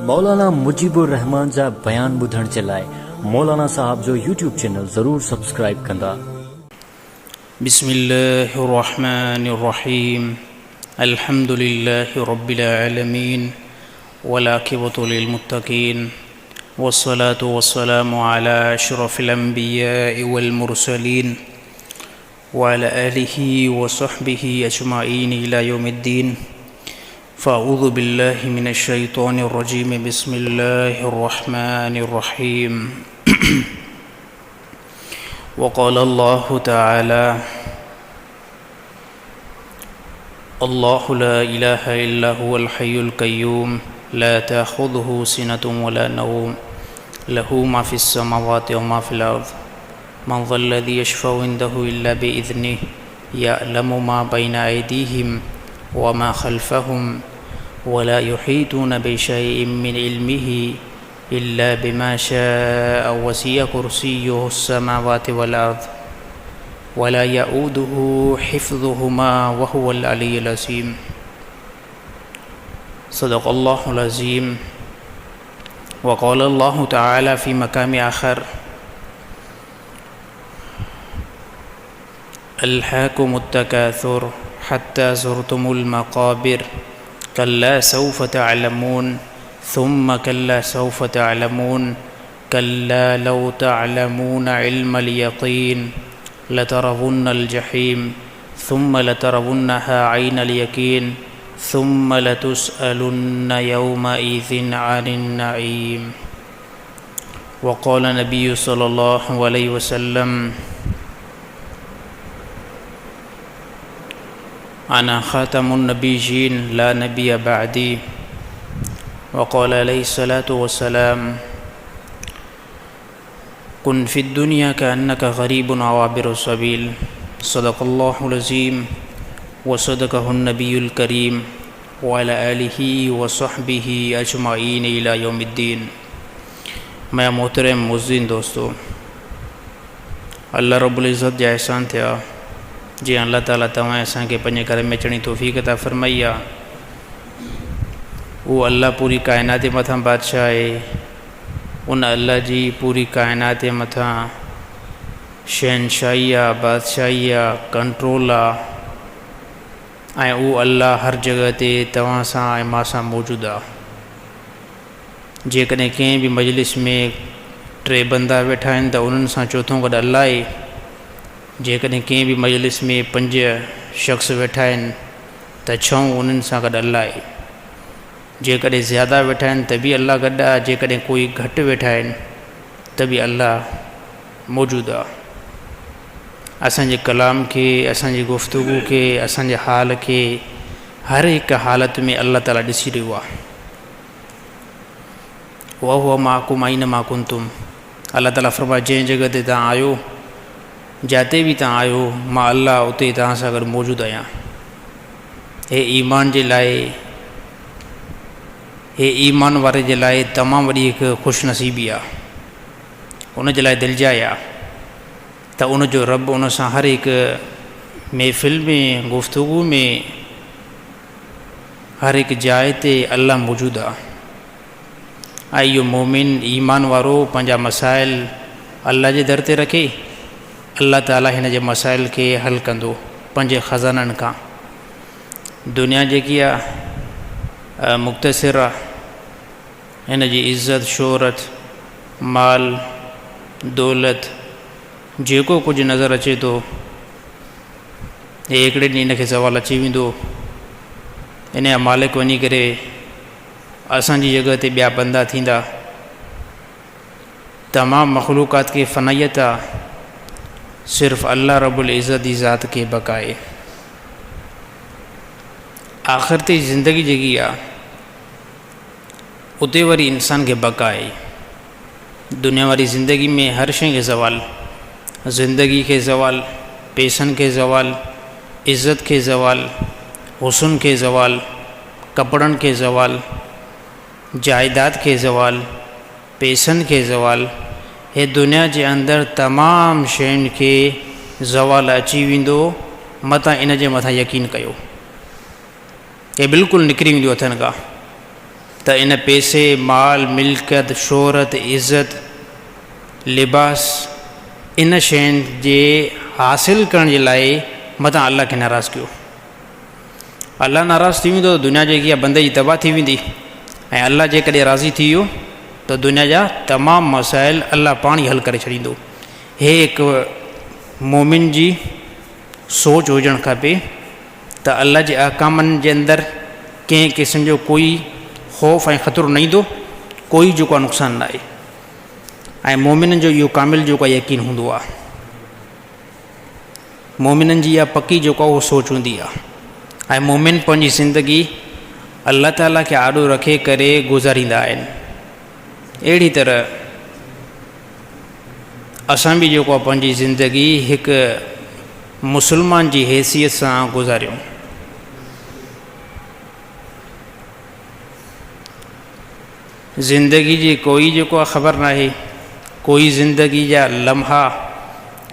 मौलाना मुजीबुर रहमान जा बयान ॿुधण जे लाइ मौलाना साहब जो यूट्यूब चैनल ज़रूर सब्सक्राइब कंदा। बिस्मिल्लाहिर्रहमानिर्रहीम अल्हम्दुलिल्लाहि रब्बिल आलमीन वलाकिबतु लिलमुत्तकीन वस्सलातु वस्सलामु अला अशरफिल अंबियाइ वल मुरसलीन व अला आलिहि व सहबिहि अजमाइन इला यौमिद्दीन। फ़अऊज़ु बिल्लाहि मिनश शैतानिर रजीम बिस्मिल्लाहिर रहमानिर रहीम। वक़ाल अल्लाहु तआला अल्लाहु ला इलाहा इल्ला हुवल हय्युल क़य्यूम ला ताख़ुज़ुहु सिनतुन वला नौम लहू मा फ़िस समावाति व मा फ़िल अर्ज़ मन ज़ल्लज़ी यशफ़अु इंदहु इल्ला बिइज़्निहि यअलमु मा बैना अयदीहिम व मा ख़ल्फ़हुम वला युहीतून बिशैइन मिन इल्मिहि इल्ला बिमा शाअ वसिअ कुर्सियुहुस समावाति वल अर्ज़ वला यऊदुहु हिफ़्ज़ुहुमा व हुवल अलिय्युल अज़ीम। सदक़ल्लाहुल अज़ीम। वक़ाल अल्लाहु तआला फ़ी मक़ाम आख़र अल्हाकुमुत तकासुर हत्ता ज़ुरतुमुल मक़ाबिर कल्ला सौफ़ तअलमून सुम्म कल्ला सौफ़ तअलमून कल्ला लौ तअलमून इल्मल यक़ीन लतरवुन्नल जहीम सुम्म लतरवुन्नहा ऐनल यक़ीन सुम्म लतुस्अलुन्न यौमइज़िन अनिन नईम। वक़ाल नबिय्यु सल्लल्लाहु अलैहि वसल्लम अना ख़ातमुन नबिय्यीन ला नबिय्य बअदी। वक़ाल अलैहिस्सलातु वस्सलाम कुन फ़िद्दुनिया कअन्नका ग़रीबुन औ आबिरुस सबील। सदक़ल्लाहुल अज़ीम व सदक़हुन नबियुल करीम व अला आलिहि व सहबिहि अजमाइन इला यौमिद्दीन। मैं मोहतरम मुअज़्ज़िन दोस्तों, अल्लाह रब्बुल इज़्ज़त जा एहसान थिया जी अल्लाह ताला तव्हां असांखे पंहिंजे घर में अचण जी तौफ़ीक़ अता फ़रमाई आहे। वो अल्लाह पूरी कायनात जे मथां बादशाह आहे। उन अल्लाह जी पूरी कायनात जे मथां शहनशाही आहे, बादशाही आहे, कंट्रोल आहे ऐं उहो अल्लाह हर जॻह ते तव्हां सां ऐं मां सां मौजूदु आहे। जेकॾहिं कंहिं बि मजलिस में 3 बंदा वेठा आहिनि त उन्हनि सां चोथों गॾु अल्लाह आहे। जेकॾहिं कंहिं बि मजलिस में 5 शख़्स वेठा आहिनि त 6 उन्हनि सां गॾु अल्लाह आहे। जेकॾहिं ज़्यादा वेठा आहिनि त बि अल्लाह गॾु आहे। जेकॾहिं कोई घटि वेठा आहिनि त बि अल्लाह मौजूदु आहे। असांजे कलाम खे, असांजी गुफ़्तगू खे, असांजे हाल खे हर हिकु हालत में अल्लाह ताला ॾिसी रहियो आहे। व हुव माकुम ऐनमा कुंतुम। अल्लाह ताला फ़रमाए जंहिं जॻह ते तव्हां आहियो, जिते बि तव्हां आहियो, मां अल्लाह उते तव्हां सां गॾु मौजूदु आहियां। हे ईमान जे लाइ, हे ईमान वारे जे लाइ तमामु वॾी हिकु ख़ुशनसीबी आहे। उन जे लाइ दिलजाए आहे त उन जो रब उन सां हर हिकु महफ़िल में, गुफ़्तगू में, हर हिकु जाइ ते अल्लाह मौजूदु आहे। ऐं इहो मोमिन ईमान वारो पंहिंजा मसाइल अल्लाह जे दर ते रखे, अल्लाह ताला हिन जे मसाइल खे हल कंदो पंहिंजे ख़ज़ाननि खां। दुनिया जेकी आहे मुख़्तसिर आहे। हिन जी इज़्ज़त, शोहरत, माल, दौलत, जेको कुझु नज़र अचे थो, हिकिड़े ॾींहुं हिन खे ज़वाल अची वेंदो। इन जा मालिक वञी करे असांजी जॻह ते ॿिया बंदा थींदा। तमामु मख़लूक़ात खे फ़नाइयत आहे, सिर्फ़ अल्लाह रब्बुल इज़्ज़त जी ज़ात खे बक़ाए। आख़िरती ज़िंदगी जेकी आहे उते वरी इंसान खे बक़ाए। दुनिया वारी ज़िंदगी में हर शइ खे ज़वाल, ज़िंदगी खे ज़वाल, पैसनि खे ज़वाल, इज़्ज़त खे ज़वाल, हुस्न खे ज़वाल, कपिड़नि खे ज़वाल, जायदाद खे ज़वाल, पैसनि खे ज़वाल। हे दुनिया जे अंदरि तमामु शयुनि खे ज़वाल अची वेंदो। मतां इन जे मथां यकीन कयो, हे बिल्कुलु निकिरी वेंदियूं हथनि खां। त इन पैसे, माल, मिल्कियत, शोहरत, इज़त, लिबास, इन शयुनि जे हासिल करण जे लाइ मथां अल्लाह खे नाराज़ कयो। अल्लाह नाराज़ थी वेंदो त दुनिया जेकी आहे बंदे जी तबाह थी वेंदी, ऐं अल्लाह जेकॾहिं राज़ी थी वियो त दुनिया जा तमामु मसाइल अल्लाह पाण ई हल करे छॾींदो। हे हिकु मोमिन जी सोच हुजणु खपे त अल्लाह जे अहकामनि जे अंदरि कंहिं क़िस्म जो कोई ख़ौफ़ ऐं ख़तरो न ईंदो, कोई जेको आहे नुक़सानु न आहे। ऐं मोमिननि जो इहो कामिल जेको आहे यकीन हूंदो आहे, मोमिननि जी इहा पकी जेको आहे उहो सोच हूंदी आहे। ऐं मोमिन पंहिंजी ज़िंदगी अल्लाह ताला खे आॾो रखे करे गुज़ारींदा आहिनि। अहिड़ी तरह असां बि जेको आहे पंहिंजी ज़िंदगी हिकु मुस्लमान जी हैसियत सां गुज़ारियूं। ज़िंदगी जी कोई जेको आहे ख़बर न आहे, कोई ज़िंदगी जा लम्हा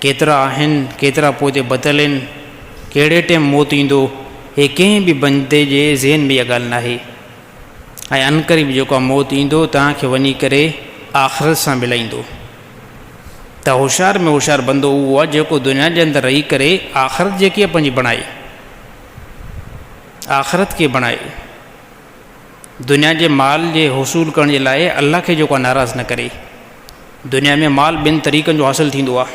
केतिरा आहिनि, केतिरा पोइ ते बदल आहिनि, कहिड़े टाइम मौत ईंदो, हे कंहिं बि बंदे जे ज़हन में इहा ॻाल्हि न आहे। ऐं अनक़रीब जेको आहे मौत ईंदो तव्हांखे वञी करे आख़िरत सां मिलाईंदो। त होशियार में होशियार बंदो उहो आहे जेको दुनिया जे अंदरि रही करे आख़िरत जेकी आहे पंहिंजी बणाए, आख़िरत खे बणाए, दुनिया जे माल जे हसूल करण जे लाइ अल्लाह खे जेको आहे नाराज़ न करे। दुनिया में माल ॿिनि तरीक़नि जो हासिलु थींदो आहे।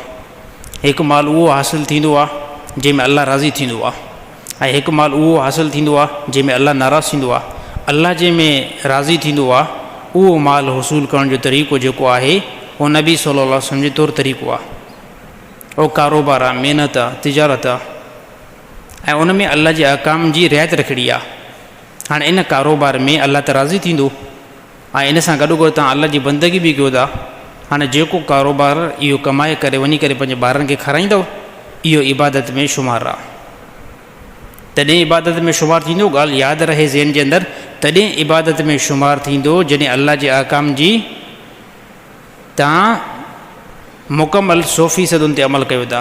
हिकु माल उहो हासिलु थींदो आहे जंहिंमें अल्लाह राज़ी थींदो आहे, ऐं हिकु माल उहो हासिलु थींदो आहे जंहिंमें अल्लाह नाराज़ थींदो आहे। अल्लाह जंहिंमें राज़ी थींदो आहे उहो माल हसूल करण जो तरीक़ो जेको आहे उहो नबी सल्लल्लाहु अलैहि वसल्लम जे तौर तरीक़ो आहे। उहो कारोबार आहे, महिनत आहे, तिजारत आहे, ऐं उन में अल्लाह जे अहकाम जी रिआयत रखणी आहे। हाणे इन कारोबार में अल्लाह त राज़ी थींदो, ऐं इन सां गॾो गॾु तव्हां अल्लाह जी बंदगी बि कयो था। हाणे जेको कारोबार इहो कमाए करे वञी करे पंहिंजे ॿारनि खे खाराईंदव, इहो इबादत में शुमारु आहे। तॾहिं इबादत में शुमारु थींदो, ॻाल्हि यादि रहे ज़हन जे अंदरि, तॾहिं इबादत में शुमारु थींदो जॾहिं अल्लाह जे अहकाम जी तव्हां मुकमल 100% ते अमल कयो था।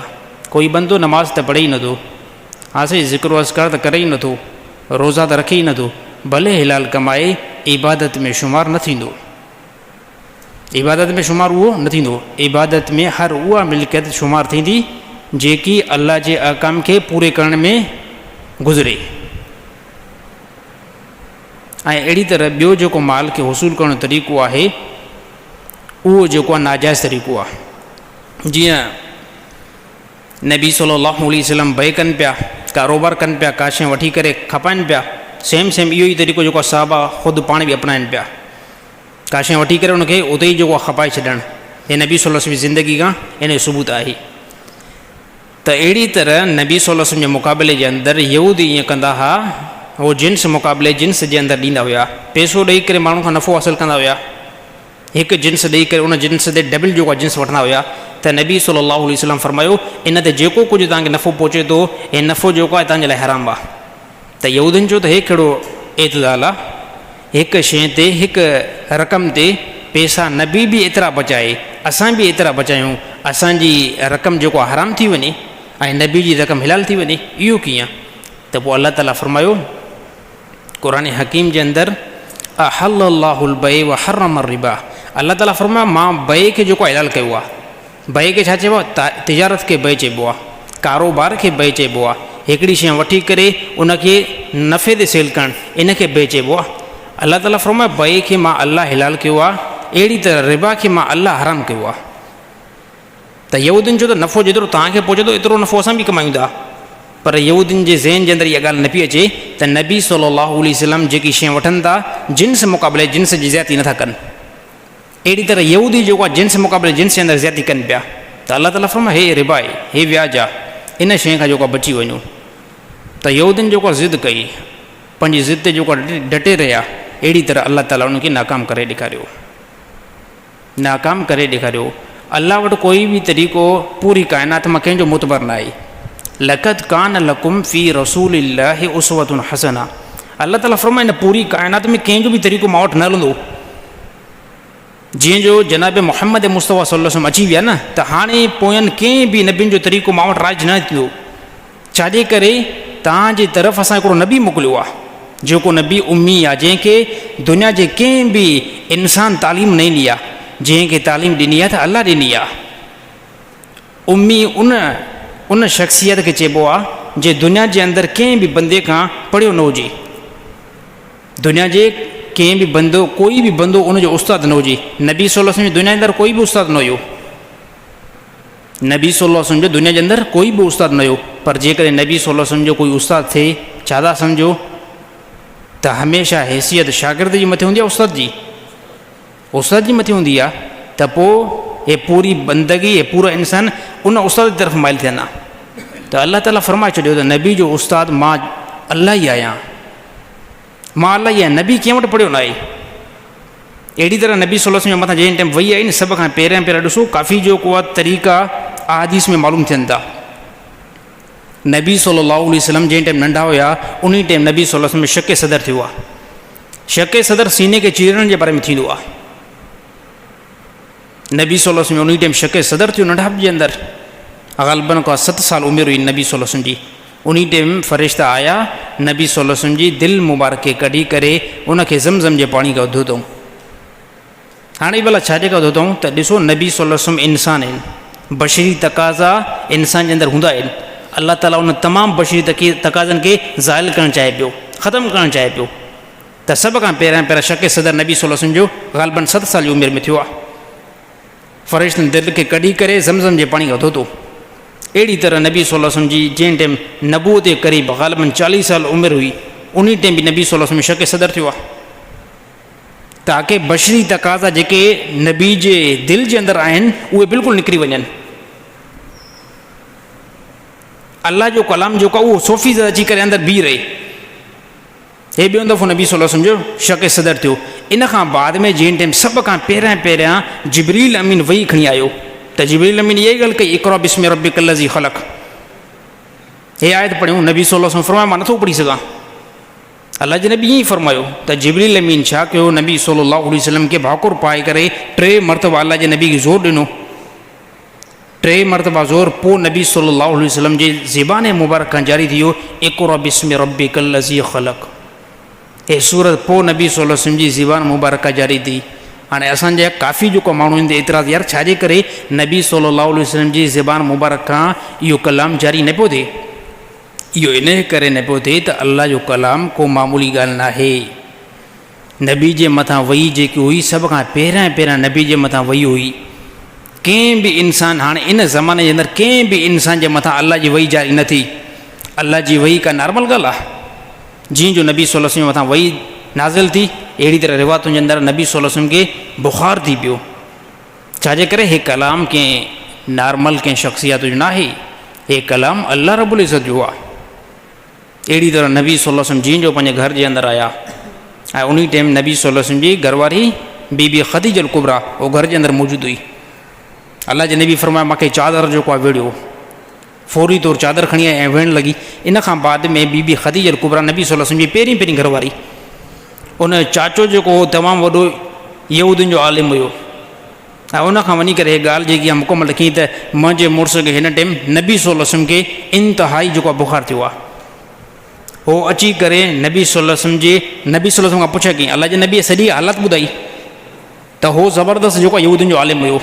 कोई बंदो नमाज़ त पढ़े ई नथो, हासे ज़िक्र अस्कार त करे ई नथो, रोज़ा त रखे ई नथो, भले हिलाल कमाए, इबादत में शुमारु न थींदो। इबादत में शुमारु उहो न थींदो। इबादत में हर उहा मिल्कियत शुमारु थींदी जेकी अल्लाह जे अहकाम खे पूरे करण में गुज़रे। ऐं अहिड़ी तरह ॿियो जेको माल खे हसूल करण जो तरीक़ो आहे उहो जेको आहे नाजाइज़ तरीक़ो आहे। जीअं नबी सल्लल्लाहु अलैहि वसल्लम बे कनि पिया, कारोबार कनि पिया, का शइ वठी करे खपाइनि पिया, सेम इहो ई तरीक़ो जेको आहे साहबा ख़ुदि पाण बि अपनाइनि पिया। का शइ वठी करे उनखे उते ई जेको आहे खपाए छॾणु, हे नबी सल्लल्लाहु अलैहि वसल्लम जी ज़िंदगी खां इन जो सबूत आहे। त अहिड़ी तरह नबी सल्लल्लाहु अलैहि वसल्लम जे मुक़ाबले जे अंदरि यहूदी ईअं कंदा हुआ, उहो जिन्स मुक़ाबले जिन्स जे अंदरि ॾींदा हुआ, पैसो ॾेई करे माण्हू खां नफ़ो हासिलु कंदा हुआ। हिकु जिन्स ॾेई करे उन जिन्स ते डबल जेको आहे जिन्स वठंदा हुआ। त नबी सल्लल्लाहु अलैहि वसल्लम फरमायो, इन ते जेको कुझु तव्हांखे नफ़ो पहुचे थो, हे नफ़ो जेको आहे तव्हांजे लाइ हराम आहे। त यहूदियुनि जो त हे कहिड़ो एतदाल आहे, हिकु शइ ते, हिकु रक़म ते पैसा नबी बि एतिरा बचाए, असां बि एतिरा बचायूं, असांजी रक़म जेको आहे हराम थी वञे ऐं नबी जी रक़म हिलाल थी वञे, इहो कीअं? त पोइ अल्लाह ताला फरमायो क़ुर हकीम जे अंदरि, अहल्लल्लाहुल बय व हर्रम रिबा। अल्लाह ताला फरमायो मां बय खे जेको हिलाल कयो आहे। बय खे छा चइबो आहे? तिजारत खे बय चइबो आहे, कारोबार खे बय चइबो आहे। हिकिड़ी शइ वठी करे उनखे नफ़े ते सेल करणु, इनखे बय चइबो आहे। अल्लाह ताला फरमायो बय खे मां अल्लाह हिलाल कयो आहे, अहिड़ी तरह रिबा खे मां अल्लाह हराम कयो आहे। त यहूदियुनि जो त नफ़ो जेतिरो तव्हांखे पहुचे थो एतिरो नफ़ो असां बि कमायूं था, पर यहूदियुनि जे ज़हन जे अंदरि इहा ॻाल्हि न पई अचे त नबी सल्लल्लाहु अलैहि वसल्लम जेकी शइ वठनि था जिन्स मुक़ाबले जिन्स जी ज़्यादती नथा कनि, अहिड़ी तरह यहूदी जेको आहे जिन्स मुक़ाबले जिन्स जे अंदरि ज़्यादती कनि पिया। त अल्लाह ताला फरमायो हे रिबा आहे, हे व्याज आहे, इन शइ खां जेको आहे बची वञो। त यहूदियुनि जेको आहे ज़िद कई, पंहिंजी ज़िद ते जेको आहे डटे रहिया, अहिड़ी तरह अल्लाह ताला उनखे नाकाम करे ॾेखारियो, नाकाम करे ॾेखारियो। अल्लाह वटि कोई बि तरीक़ो पूरी काइनात मां कंहिंजो मुतबर न आहे। लक़द कान लकुम फ़ी रसूलिल्लाहि उसवतुन हसना। अल्लाह ताला फरमाए हिन पूरी काइनात में कंहिंजो बि तरीक़ो मां वटि न हलंदो। जीअं जो जनाब मुहम्मद मुस्तफ़ा सल्लल्लाहु अलैहि वसल्लम अची विया न, त हाणे पोयनि कंहिं बि नबियुनि जो तरीक़ो मां वटि राज न थींदो। छाजे करे? तव्हांजी तरफ़ असां हिकिड़ो नबी मोकिलियो आहे, जेको नबी उम्मी आहे, जंहिंखे दुनिया जे कंहिं बि इंसान तालीम न ॾिनी आहे, जंहिंखे तालीम ॾिनी आहे त अलाह ॾिनी आहे। उम्मी उन शख़्सियत खे चइबो आहे जे दुनिया जे अंदरि कंहिं बि बंदे खां पढ़ियो न हुजे, दुनिया जे कंहिं बि बंदो, कोई बि बंदो उनजो उस्ताद न हुजे। नबी सल्लल्लाहु अलैहि वसल्लम दुनिया जे अंदरि कोई बि उस्ताद न हुयो, नबी सल्लल्लाहु अलैहि वसल्लम जो दुनिया जे अंदरि कोई बि उस्ताद न हुयो। पर जेकॾहिं नबी सल्लल्लाहु अलैहि वसल्लम जो कोई उस्ताद थिए, छा था सम्झो त हमेशह हैसियत शागिर्द जी मथे हूंदी आहे, उस्ताद जी मथे हूंदी आहे, त पोइ हे पूरी बंदगी, हे पूरा इंसान उन उस्ताद जी तरफ़ माइल थियनि। त अल्लाह ताला फरमाए छॾियो त नबी जो उस्ताद मां अल्लाह ई आहियां, मां अल्लाह ई आहियां, नबी कंहिं वटि पढ़ियो न आहे। अहिड़ी तरह नबी सल्लल्लाहु अलैहि वसल्लम मथां जंहिं टाइम वही आई न, सभ खां पहिरियां ॾिसो काफ़ी जेको आहे तरीक़ा अहादीस में मालूम थियनि था। नबी सल्लल्लाहु अलैहि वसल्लम जंहिं टाइम नंढा हुया, उन टाइम नबी सल्लल्लाहु अलैहि वसल्लम में शक सदर थियो आहे। शक सदर सीने खे चीरण जे बारे में थींदो आहे। नबी सल्लल्लाहु अलैहि वसल्लम उन टाइम शक सदर थियो नंढाप जे अंदरि, ग़ालिबन का 7 साल उमिरि हुई नबी सल्लल्लाहु अलैहि वसल्लम जी। उन टाइम फ़रिश्ता आया, नबी सल्लल्लाहु अलैहि वसल्लम जी दिलि मुबारक खे कढी करे उनखे ज़मज़म जे पाणी खां धोतो। हाणे भला छाजे खां धोतो त ॾिसो नबी सल्लल्लाहु अलैहि वसल्लम इंसान आहिनि, बशरी तक़ाज़ा इंसान जे अंदरि हूंदा आहिनि। अल्लाह ताला उन तमामु बशरी तक़ाज़नि खे ज़ाइल करणु चाहे पियो, ख़तमु करणु चाहे पियो। त सभ खां पहिरियां शक सदर नबी सल्लल्लाहु अलैहि वसल्लम जो ग़ालिबन 7 साल जी उमिरि में थियो आहे। फ़रिश्तनि दिलि खे कढी करे ज़मज़म जे पाणी खां धोतो। अहिड़ी तरह नबी सल्लल्लाहु अलैहि वसल्लम जी जंहिं टाइम नबूअत जे क़रीब ग़ालिबन 40 साल उमिरि हुई, उन टाइम बि नबी सल्लल्लाहु अलैहि वसल्लम शक सदर थियो आहे, ताकी बशरी तक़ाज़ा जेके नबी जे दिलि जे अंदरि आहिनि उहे बिल्कुलु निकिरी वञनि। अल्लाह जो कलाम जेको आहे उहो सोफ़ी अची करे अंदरि बीह रहे। हे ॿियों दफ़ो नबी सल्लल्लाहु अलैहि वसल्लम जो शक सदर थियो। इन खां बाद में जंहिं टाइम सभ खां पहिरियां जिब्रील अमीन वही खणी आयो, त जिब्रील अमीन इहा ई ॻाल्हि कई, इक़रा बिस्मि रब्बिकल लज़ी ख़लक़। हे आयत पढ़ियूं, नबी सल्लल्लाहु अलैहि वसल्लम फरमायो मां नथो पढ़ी सघां। अल्लाह जे नबी ईअं ई फरमायो त जिब्रील अमीन छा कयो, नबी सल्लल्लाहु अलैहि वसल्लम खे भाकुर पाए करे 3 मरतबा अल्लाह जे नबी खे ज़ोर ॾिनो, 3 मरतबा ज़ोर। पोइ नबी सल्लल्लाहु अलैहि वसल्लम जे ज़बान मुबारक खां जारी थी वियो इक़रा बिस्मि रब्बिकल लज़ी ख़लक़। हे सूरत पोइ नबी सल्लल्लाहु अलैहि वसल्लम जी ज़बान मुबारक खां जारी थी। हाणे असांजा काफ़ी जेको माण्हू ईंदे एतिराज़, यार छाजे करे नबी सल्लल्लाहु अलैहि वसल्लम जी ज़बान मुबारक खां इहो कलाम जारी न पियो थिए। इहो इन करे न पियो थिए त अल्लाह जो कलाम को मामूली ॻाल्हि न आहे। नबी जे मथां वही जेकी हुई सभ खां पहिरियां नबी जे मथां वही हुई। कंहिं बि इंसान, हाणे इन ज़माने जे अंदरि कंहिं बि इंसान जे मथां अल्लाह जी वही जारी न थी। अल्लाह जी वही का नॉर्मल ॻाल्हि आहे? जीअं जो नबी सल्लल्लाहु अलैहि वसल्लम मथां वही नाज़िल थी, अहिड़ी तरह रिवायतुनि जे अंदरि नबी सल्लल्लाहु अलैहि वसल्लम खे बुख़ार थी पियो। छाजे करे? हे कलाम कंहिं नॉर्मल कंहिं शख़्सियत जो न आहे, हे कलाम अल्लाह रब्बुल इज़्ज़त जो आहे। अहिड़ी तरह नबी सल्लल्लाहु अलैहि वसल्लम जीअं जो पंहिंजे घर जे अंदरि आया, ऐं उन टाइम नबी सल्लल्लाहु अलैहि वसल्लम जी घरवारी बीबी ख़दीजल कुबरा उहो घर जे अंदरि मौजूदु हुई। अल्लाह जे नबी फरमाया मूंखे चादर जेको आहे वेड़ियो, फौरी तौर चादर खणी आई ऐं वेहण लॻी। इन खां बाद में बीबी ख़दीजल कुबरा नबी सल्लल्लाहु अलैहि वसल्लम जी पहिरीं घरवारी, उन चाचो जेको हो तमामु वॾो यहूदियुनि जो आलिम हुयो, ऐं उन खां वञी करे हीअ ॻाल्हि जेकी आहे मुकमल रखी त मुंहिंजे मुड़ुस खे हिन टाइम नबी सल्लल्लाहु अलैहि वसल्लम खे इंतिहाई जेको आहे बुख़ार थियो आहे। हो अची करे नबी सल्लल्लाहु अलैहि वसल्लम खां पुछे कई, अल्लाह जे नबी सॼी हालत ॿुधाई त हो ज़बरदस्त जेको आहे यहूदियुनि जो आलिम हुयो,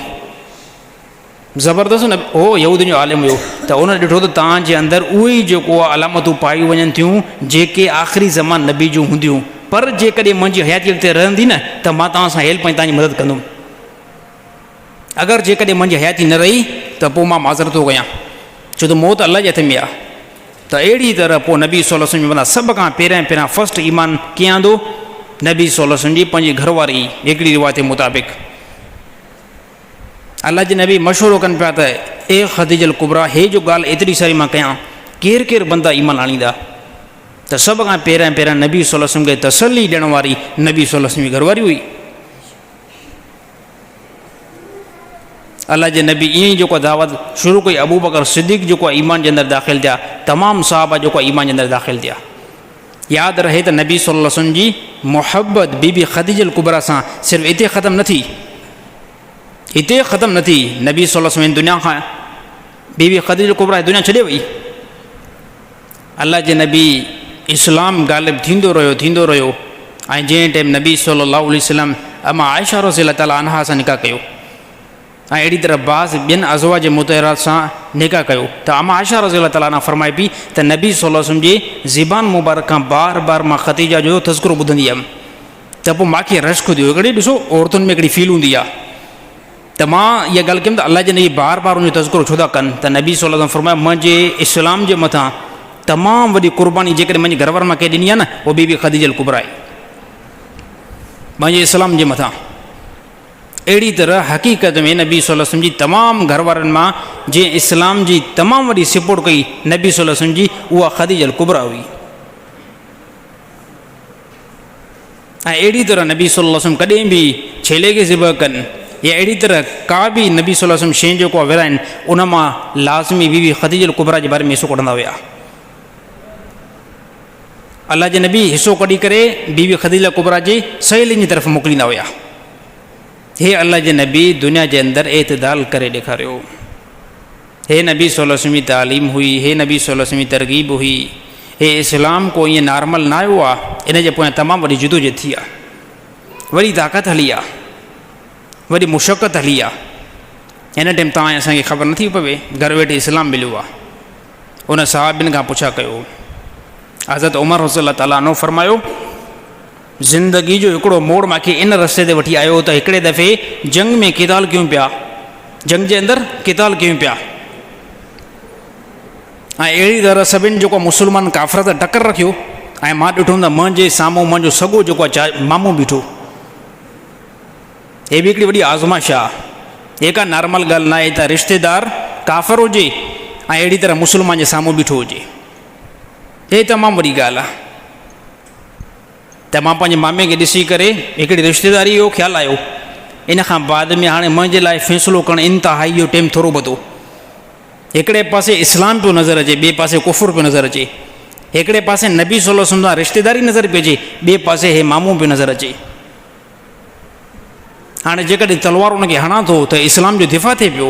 ज़बरदस्त हो यहूदियुनि जो आलिम हुयो। त उन ॾिठो त तव्हांजे अंदरि उहे ई जेको आहे अलामतूं पाई वञनि थियूं जेके आख़िरी ज़मान नबी जूं हूंदियूं, पर जेकॾहिं मुंहिंजी हयाती अॻिते रहंदी न त मां तव्हां सां हेल्प ऐं तव्हांजी मदद कंदुमि। अगरि जेकॾहिं मुंहिंजी हयाती न रही त पोइ मां माज़रत थो कयां, छो त मौत अल्लाह जे हथ में आहे। त अहिड़ी तरह पोइ नबी सल्लल्लाहु अलैहि वसल्लम सभ खां पहिरियां फस्ट ईमान कीअं आंदो? नबी सल्लल्लाहु अलैहि वसल्लम जी पंहिंजी घरवारी हिकिड़ी रिवायत जे मुताबिक़। अल्लाह जे नबी मशवरो कनि पिया त ए ख़दीजल कुबरा, हे जो ॻाल्हि एतिरी सारी मां कयां, केरु बंदा ईमान आणींदा? त सभ खां पहिरियां नबी सल्लल्लाहु अलैहि वसल्लम खे तसली ॾियण वारी नबी सल्लल्लाहु अलैहि वसल्लम जी घरवारी हुई। अल्लाह जे नबी ईअं ई जेको दावत शुरू कई, अबू बकर सिद्दीक़ जेको आहे ईमान जे अंदरि दाख़िल थिया, तमामु सहाबा जेको आहे ईमान जे अंदरि दाख़िल थिया। यादि रहे त नबी सल्लल्लाहु अलैहि वसल्लम जी मुहबत बीबी ख़दीजल कुबरा सां सिर्फ़ु हिते ख़तमु न थी, नबी सल्लल्लाहु अलैहि वसल्लम दुनिया खां बीबी ख़दीजल कुबरा दुनिया छॾे वई। अल्लाह जे नबी इस्लाम गालिब थींदो रहियो ऐं जंहिं टाइम नबी सल्लल्लाहु अलैहि वसल्लम अमा आयशा रज़ियल्लाहु ताला अन्हा सां निकाह कयो ऐं अहिड़ी तरह बाज़ ॿियनि अज़वाज मुतहरात सां निकाह कयो त अमा आयशा रज़ियल्लाहु ताला अन्हा फरमाए पई त नबी सल्लल्लाहु अलैहि वसल्लम जी ज़बान मुबारक खां बार बार मां ख़दीजा जो तज़किरो ॿुधंदी हुयमि त पोइ मूंखे रश्क थियो। हिकिड़ी ॾिसो औरतुनि में हिकिड़ी फील हूंदी आहे त मां इहा ॻाल्हि कयमि त अलाह जे नबी बार बार उनजो तज़किरो छो था कनि त नबी सल्लल्लाहु अलैहि वसल्लम फरमायो मुंहिंजे इस्लाम जे मथां तमामु वॾी क़ुर्बानी जेकॾहिं मुंहिंजे घर वारनि मां कंहिं ॾिनी आहे न उहा बीबी ख़दीजल कुबरा आहे मुंहिंजे इस्लाम जे मथां। अहिड़ी तरह हक़ीक़त में नबी सल्लल्लाहु अलैहि वसल्लम जी तमामु घर वारनि मां जंहिं इस्लाम जी तमामु वॾी सपोर्ट कई नबी सल्लल्लाहु अलैहि वसल्लम जी उहा ख़दीजल कुबरा हुई। ऐं अहिड़ी तरह नबी सल्लल्लाहु अलैहि वसल्लम कॾहिं बि छेले खे ज़िबह कनि या अहिड़ी तरह का बि नबी सल्लल्लाहु अलैहि वसल्लम शइ जेको आहे विराइनि उन मां लाज़मी बीवी ख़दीजल कुबरा जे बारे में हिसो कढंदा हुआ। अलाह जे नबी हिसो कढी करे बीवी ख़दीजल कुबरा जी सहेलियुनि जी तरफ़ मोकिलींदा हुआ। हे अल्लाह जे नबी दुनिया जे अंदरि एतदाल करे ॾेखारियो। हे नबी सल्लल्लाहु अलैहि वसल्लम जी तालीम हुई, हे नबी सल्लल्लाहु अलैहि वसल्लम जी तरगीब हुई। हे इस्लाम को ईअं नॉर्मल न आयो आहे, इन जे पोयां तमामु वॾी जिदोजहद थी आहे, वॾी ताक़त हली आहे, वॾी मुशक़त हली आहे। हिन टाइम तव्हां असांखे ख़बर नथी पवे घर वेठे इस्लाम मिलियो आहे। उन सहाबियुनि खां पुछा कयो। हज़रत उमर रज़ियल्लाहु ताला अन्हु फरमायो ज़िंदगी जो हिकिड़ो मोड़ मूंखे इन रस्ते ते वठी आयो त हिकिड़े दफ़े जंग में क़िताल कयूं पिया, जंग जे अंदरि क़िताल कयूं पिया ऐं अहिड़ी तरह सभिनि जेको मुस्लमान काफ़िर त टकर रखियो ऐं मां ॾिठो त मुंहिंजे साम्हूं मुंहिंजो सॻो जेको आहे मामू बीठो। हे बि हिकिड़ी वॾी आज़माइश आहे, हे का नॉर्मल ॻाल्हि न आहे त रिश्तेदार काफ़िर हुजे ऐं अहिड़ी तरह मुस्लमान जे साम्हूं बीठो हुजे। हे तमामु वॾी ॻाल्हि आहे। त मां पंहिंजे मामे खे ॾिसी करे हिकिड़ी रिश्तेदारी जो ख़्यालु आयो। इन खां बाद में हाणे मुंहिंजे लाइ फ़ैसिलो करणु इंतिहाई जो टाइम थोरो बधो। हिकिड़े पासे इस्लाम पियो नज़र अचे, ॿिए पासे कुफुर पियो नज़र अचे। हिकिड़े पासे नबी सल्लल्लाहु अलैहि वसल्लम सां रिश्तेदारी नज़र पई अचे, ॿिए पासे हे मामू पियो नज़र अचे। हाणे जेकॾहिं तलवार उनखे हणां थो त इस्लाम जो दिफ़ा थिए पियो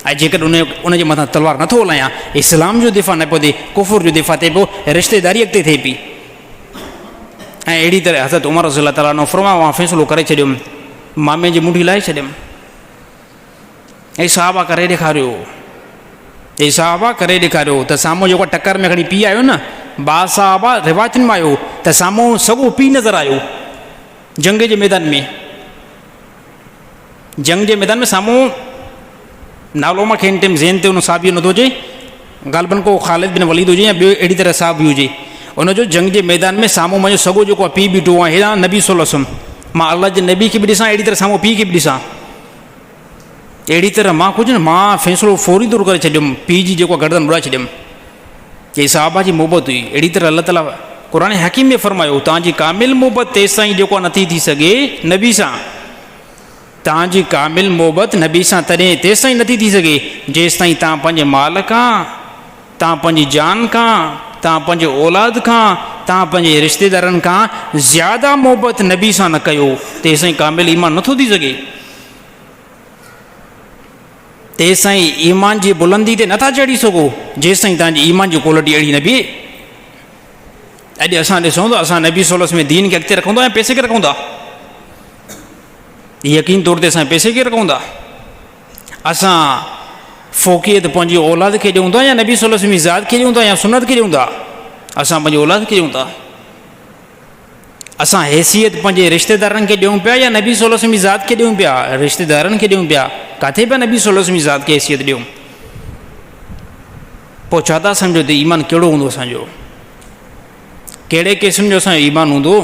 ऐं जेकॾहिं उनजे मथां तलवार नथो हलायां इस्लाम जो दिफ़ा न पियो थिए, कुफुर जो दिफ़ा थिए पियो, रिश्तेदारी अॻिते थिए पई। ऐं अहिड़ी तरह हज़रत उमर रज़ियल्लाहु ताला अन्हु फरमायो मां फ़ैसिलो करे छॾियुमि, मामे जी मुठी लाहे छॾियुमि। ऐं सहाबा करे ॾेखारियो, हे सहाबा करे ॾेखारियो त साम्हूं जेको टकर में खणी पीउ आयो न, बा सहाबा रिवायतुनि में आयो त साम्हूं सॻो पीउ नज़र आयो जंग जे मैदान में। जंग जे मैदान में साम्हूं नालो मूंखे हिन टाइम ज़हन ते उन साहब नथो अचे, ग़ालिबन को ख़ालिद बिन वलीद हुजे या ॿियो अहिड़ी तरह साहब बि हुजे। उनजो जंग जे मैदान में साम्हूं मुंहिंजो सॻो जेको आहे पीउ बीठो आहे, हेॾां नबी सल्लल्लाहु अलैहि वसल्लम, मां अलाह जे नबी खे बि ॾिसां, अहिड़ी तरह साम्हूं पीउ खे बि ॾिसां। अहिड़ी तरह मां कुझु न मां फ़ैसिलो फौरी तौरु करे छॾियुमि, पीउ जी जेको गर्दन उॾाए छॾियुमि। हे साहबा जी मोहबत हुई। अहिड़ी तरह अलाह ताला क़ुरान हकीम में फरमायो तव्हांजी कामिल मोहबत तेसि ताईं जेको नथी थी सघे नबी सां, तव्हांजी कामिल मोहबत नबी सां तॾहिं तेसि ताईं नथी थी सघे जेसि ताईं तव्हां पंहिंजे माल खां, तव्हां पंहिंजी जान खां, तव्हां पंहिंजे औलाद खां, तव्हां पंहिंजे रिश्तेदारनि खां ज़्यादा मोहबत नबी सां न कयो, तेसि ताईं कामिल ईमान नथो थी सघे। तेसि ताईं ईमान जी बुलंदी ते नथा चढ़ी सघो जेसि ताईं तव्हांजी ईमान जी क्वालिटी अहिड़ी न बीहे। अॼु असां ॾिसूं था असां नबी सल्लल्लाहु अलैहि वसल्लम में दीन खे अॻिते रखूं था ऐं पैसे खे रखूं था। यकीन तौर ते असां पैसे खे रखूं था, असां फ़ोक़ियत पंहिंजी औलाद खे ॾियूं था या नबी सल्लल्लाहु अलैहि वसल्लम जी ज़ात खे ॾियूं था या सुन्नत खे ॾियूं था, असां पंहिंजी औलाद खे ॾियूं था। असां हैसियत पंहिंजे रिश्तेदारनि खे ॾियूं पिया या नबी सल्लल्लाहु अलैहि वसल्लम जी ज़ात खे ॾियूं पिया, रिश्तेदारनि खे ॾियूं पिया, किथे पिया नबी सल्लल्लाहु अलैहि वसल्लम जी ज़ात खे हैसियत ॾियूं। पोइ छा था सम्झो त ईमान कहिड़ो हूंदो असांजो, कहिड़े क़िस्म जो असांजो ईमान हूंदो।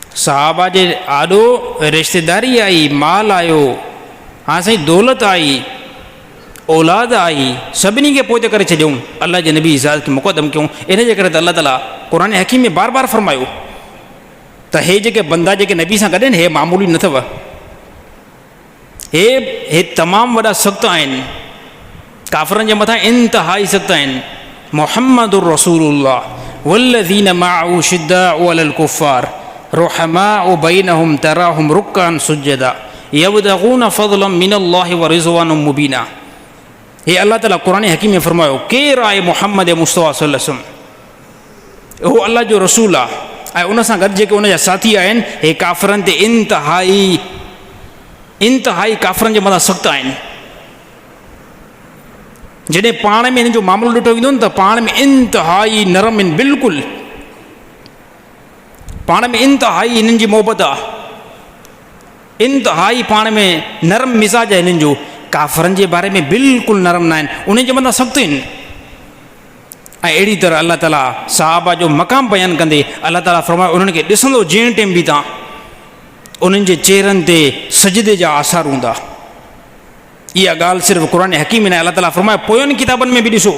सहाबा जे आॾो रिश्तेदारी आई, माल आयो, हा साईं दौलत आई, औलाद आई, सभिनी खे पोइ करे छॾियूं, अलाह जे नबी ज़ात खे मुक़दम कयूं। इन जे करे त अलाह ताला क़ुरान हकीम में बार बार फरमायो त हे जेके बंदा जेके नबी सां गॾु आहिनि हे मामूली न अथव, हे तमामु वॾा सख़्त आहिनि, काफ़िरनि जे मथां इंतिहाई सख़्त आहिनि। मुहम्मदुर रसूलुल्लाह वल्लज़ीन मअहू शिद्दाउ अलल कुफ़ार रुहमाउ बैनहुम तराहुम रुक्कान सुज्जदा यब्तगून फज़लन मिनल्लाहि व रिज़वानुम मुबीना। हे अल्लाह ताला क़ुरान हकीम में फरमायो केरु आहे मुहम्मद मुस्तफ़ा सल्लल्लाहु अलैहि वसल्लम, उहो अलाह जो रसूल आहे ऐं उन सां गॾु जेके उन जा साथी आहिनि हे काफ़िरनि ते इंतिहाई काफ़िरनि जे मथां सख़्तु आहिनि। जॾहिं पाण में हिन जो मामिलो ॾिठो वेंदो न त पाण में इंतिहाई नरम आहिनि, बिल्कुलु पाण में इंतिहाई हिननि जी मोहबत आहे, इंतिहाई पाण में नरम मिज़ाज आहे हिननि जो। काफ़िरनि जे बारे में बिल्कुलु नरम न आहिनि, उन्हनि जे मथां सख़्तु आहिनि। ऐं अहिड़ी तरह अलाह ताला सहाबा जो मक़ाम बयानु कंदे अलाह ताला फरमायो उन्हनि खे ॾिसंदो जंहिं टाइम बि तव्हां, उन्हनि जे चेहरनि ते सजदे जा आसार हूंदा। इहा ॻाल्हि सिर्फ़ु क़ुर हकीम में न, अलाह ताला फरमायो पोयनि किताबनि में बि ॾिसो,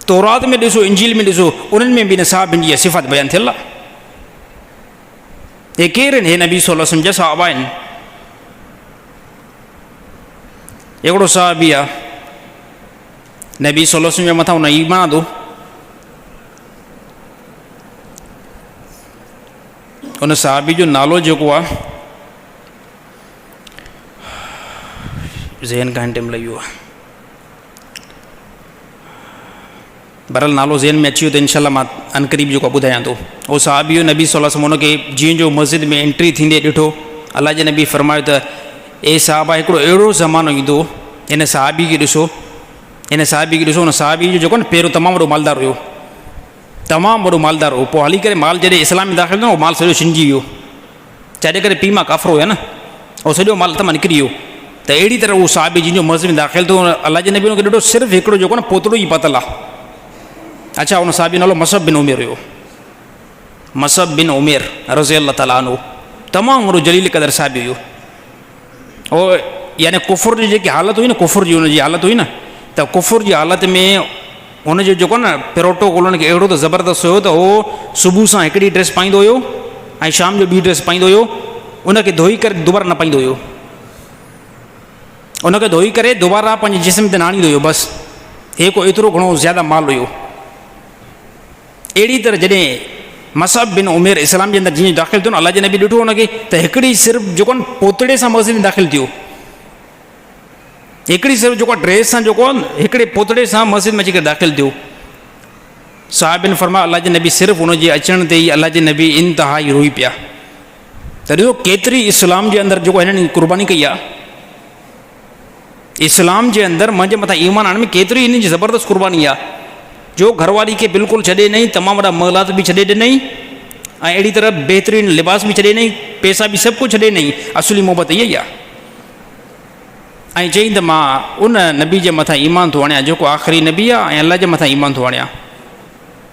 तौरात में ॾिसो, इंजील में ॾिसो, उन्हनि में बि न साहबनि जी सिफ़त बयानु थियल आहे। हे केरु आहिनि? हे नबी सल्लल्लाहु अलैहि वसल्लम जा सहाबा आहिनि। हिकिड़ो साहबी आहे, नबी सल्लल्लाहु अलैहि वसल्लम जे मथां उन ईमान आंदो, उन साहबी जो नालो जेको आहे ज़हन खां टाइम लॻी वियो आहे, बहरहाल नालो ज़हन में अची वियो त इनशाअल्लाह मां अनक़रीब जेको ॿुधायां थो। उहो साहबी हो नबी सल्लल्लाहु अलैहि वसल्लम उनखे जीअं जो मस्जिद में एंट्री थींदे ॾिठो, अलाह जे नबी फरमायो त ए साहबा हिकिड़ो अहिड़ो ज़मानो ईंदो, हिन साहबी खे ॾिसो, हिन साहबी खे ॾिसो। हुन साहबी जो जेको न पहिरियों तमामु वॾो मालदार हुयो, तमामु वॾो मालदार हो, पोइ हली करे माल जॾहिं इस्लाम में दाख़िल थियो न उहो माल सॼो छिनिजी वियो, छॾे करे पीउ मां काफ़िरो हुया न, उहो सॼो माल तमामु निकिरी वियो। त अहिड़ी तरह उहो साहबी जंहिंजो मस्जिद में दाख़िल थियो, अलाह जे नबी हुनखे ॾिठो सिर्फ़ु हिकिड़ो जेको न पोतड़ो ई पातल आहे। अच्छा, हुन साहबी नालो मसअब बिन उमेर हुयो, मसअब बिन उमेर रज़ी अल्लाह ताला अन्हु, तमामु वॾो जलील क़दर साहबी हुयो। उहो यानी कुफर जी जेकी हालत हुई न, कुफर जी हुनजी हालत हुई न, त कुफर जी हालत में हुनजो जेको न प्रोटोकॉल हुनखे अहिड़ो त ज़बरदस्त हुयो त उहो सुबुह सां हिकिड़ी ड्रेस पाईंदो हुयो ऐं शाम जो ॿी ड्रेस पाईंदो हुयो, उनखे धोई करे दुबारा न पाईंदो हुयो, उनखे धोई करे दुबारा पंहिंजे जिस्म ते न आणींदो हुयो, बसि हे को एतिरो घणो ज़्यादा माल हुयो। अहिड़ी तरह जॾहिं मसअब बिन उमेर इस्लाम जे अंदरि जीअं दाख़िल थियो न, अलाह जे नबी ॾिठो हुनखे त हिकिड़ी सिर्फ़ु जेको न पोतड़े सां मस्जिद में दाख़िल थियो, हिकिड़ी सिर्फ़ु जेको ड्रेस सां जेको हिकिड़े पोतड़े सां मस्जिद में अची करे दाख़िल थियो। साहिबिन फरमायो अलाह जे नबी सिर्फ़ु हुनजे अचण ते ई अलाह जे नबी इंतिहाई रोई पिया। त ॾिसो केतिरी इस्लाम जे अंदरि जेको हिननि क़ुर्बानी कई आहे, इस्लाम जे अंदरि मुंहिंजे मथां ईमान आणण में केतिरी हिन जी ज़बरदस्त क़ुर्बानी आहे, जो घरवारी खे बिल्कुलु छॾे ॾिनई, तमामु वॾा महलात बि छॾे ॾिनई, ऐं अहिड़ी तरह बहितरीन लिबास बि छॾे ॾिनई, पैसा बि सभु कुझु छॾे ॾिनई। असली मोहबत इहा ई आहे। ऐं चई त मां उन नबी जे मथां ईमान थो आणियां जेको आख़िरी नबी आहे, ऐं अलाह जे मथां ईमान थो आणियां।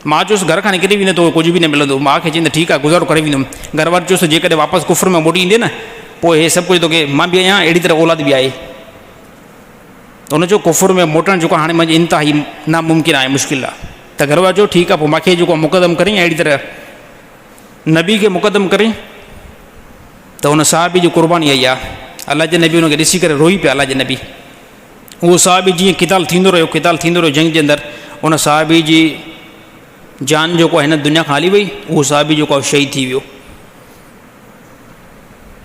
मां चयुसि घर खां निकिरी वेंदो त कुझु बि न मिलंदो, मां खे चईंदा ठीकु आहे गुज़ारो करे वेंदुमि। घरवारी चयुसि जेकॾहिं वापसि कुफर में मोटी ईंदे न, पोइ हे सभु कुझु तोखे मां बि आहियां, अहिड़ी तरह औलाद बि आहे। हुन जो कुफर में मोटणु जेको हाणे मुंहिंजी इंतिहाई नामुमकिन आहे, मुश्किल आहे। त घरवारी चयो ठीकु आहे, पोइ मूंखे जेको मुक़दम करी अहिड़ी तरह नबी खे मुक़दम करी, त हुन साहबी जी क़ुर्बानी आई आहे। अलाह जे नबी हुनखे ॾिसी करे रोई पिया। अलाह जे नबी उहो साहबी जीअं क़िताल थींदो रहियो, क़िताल थींदो रहियो जंग जे अंदरि, उन साहबी जी जान जेको आहे हिन दुनिया खां हली वई, उहो साहबी जेको आहे शहीद थी वियो।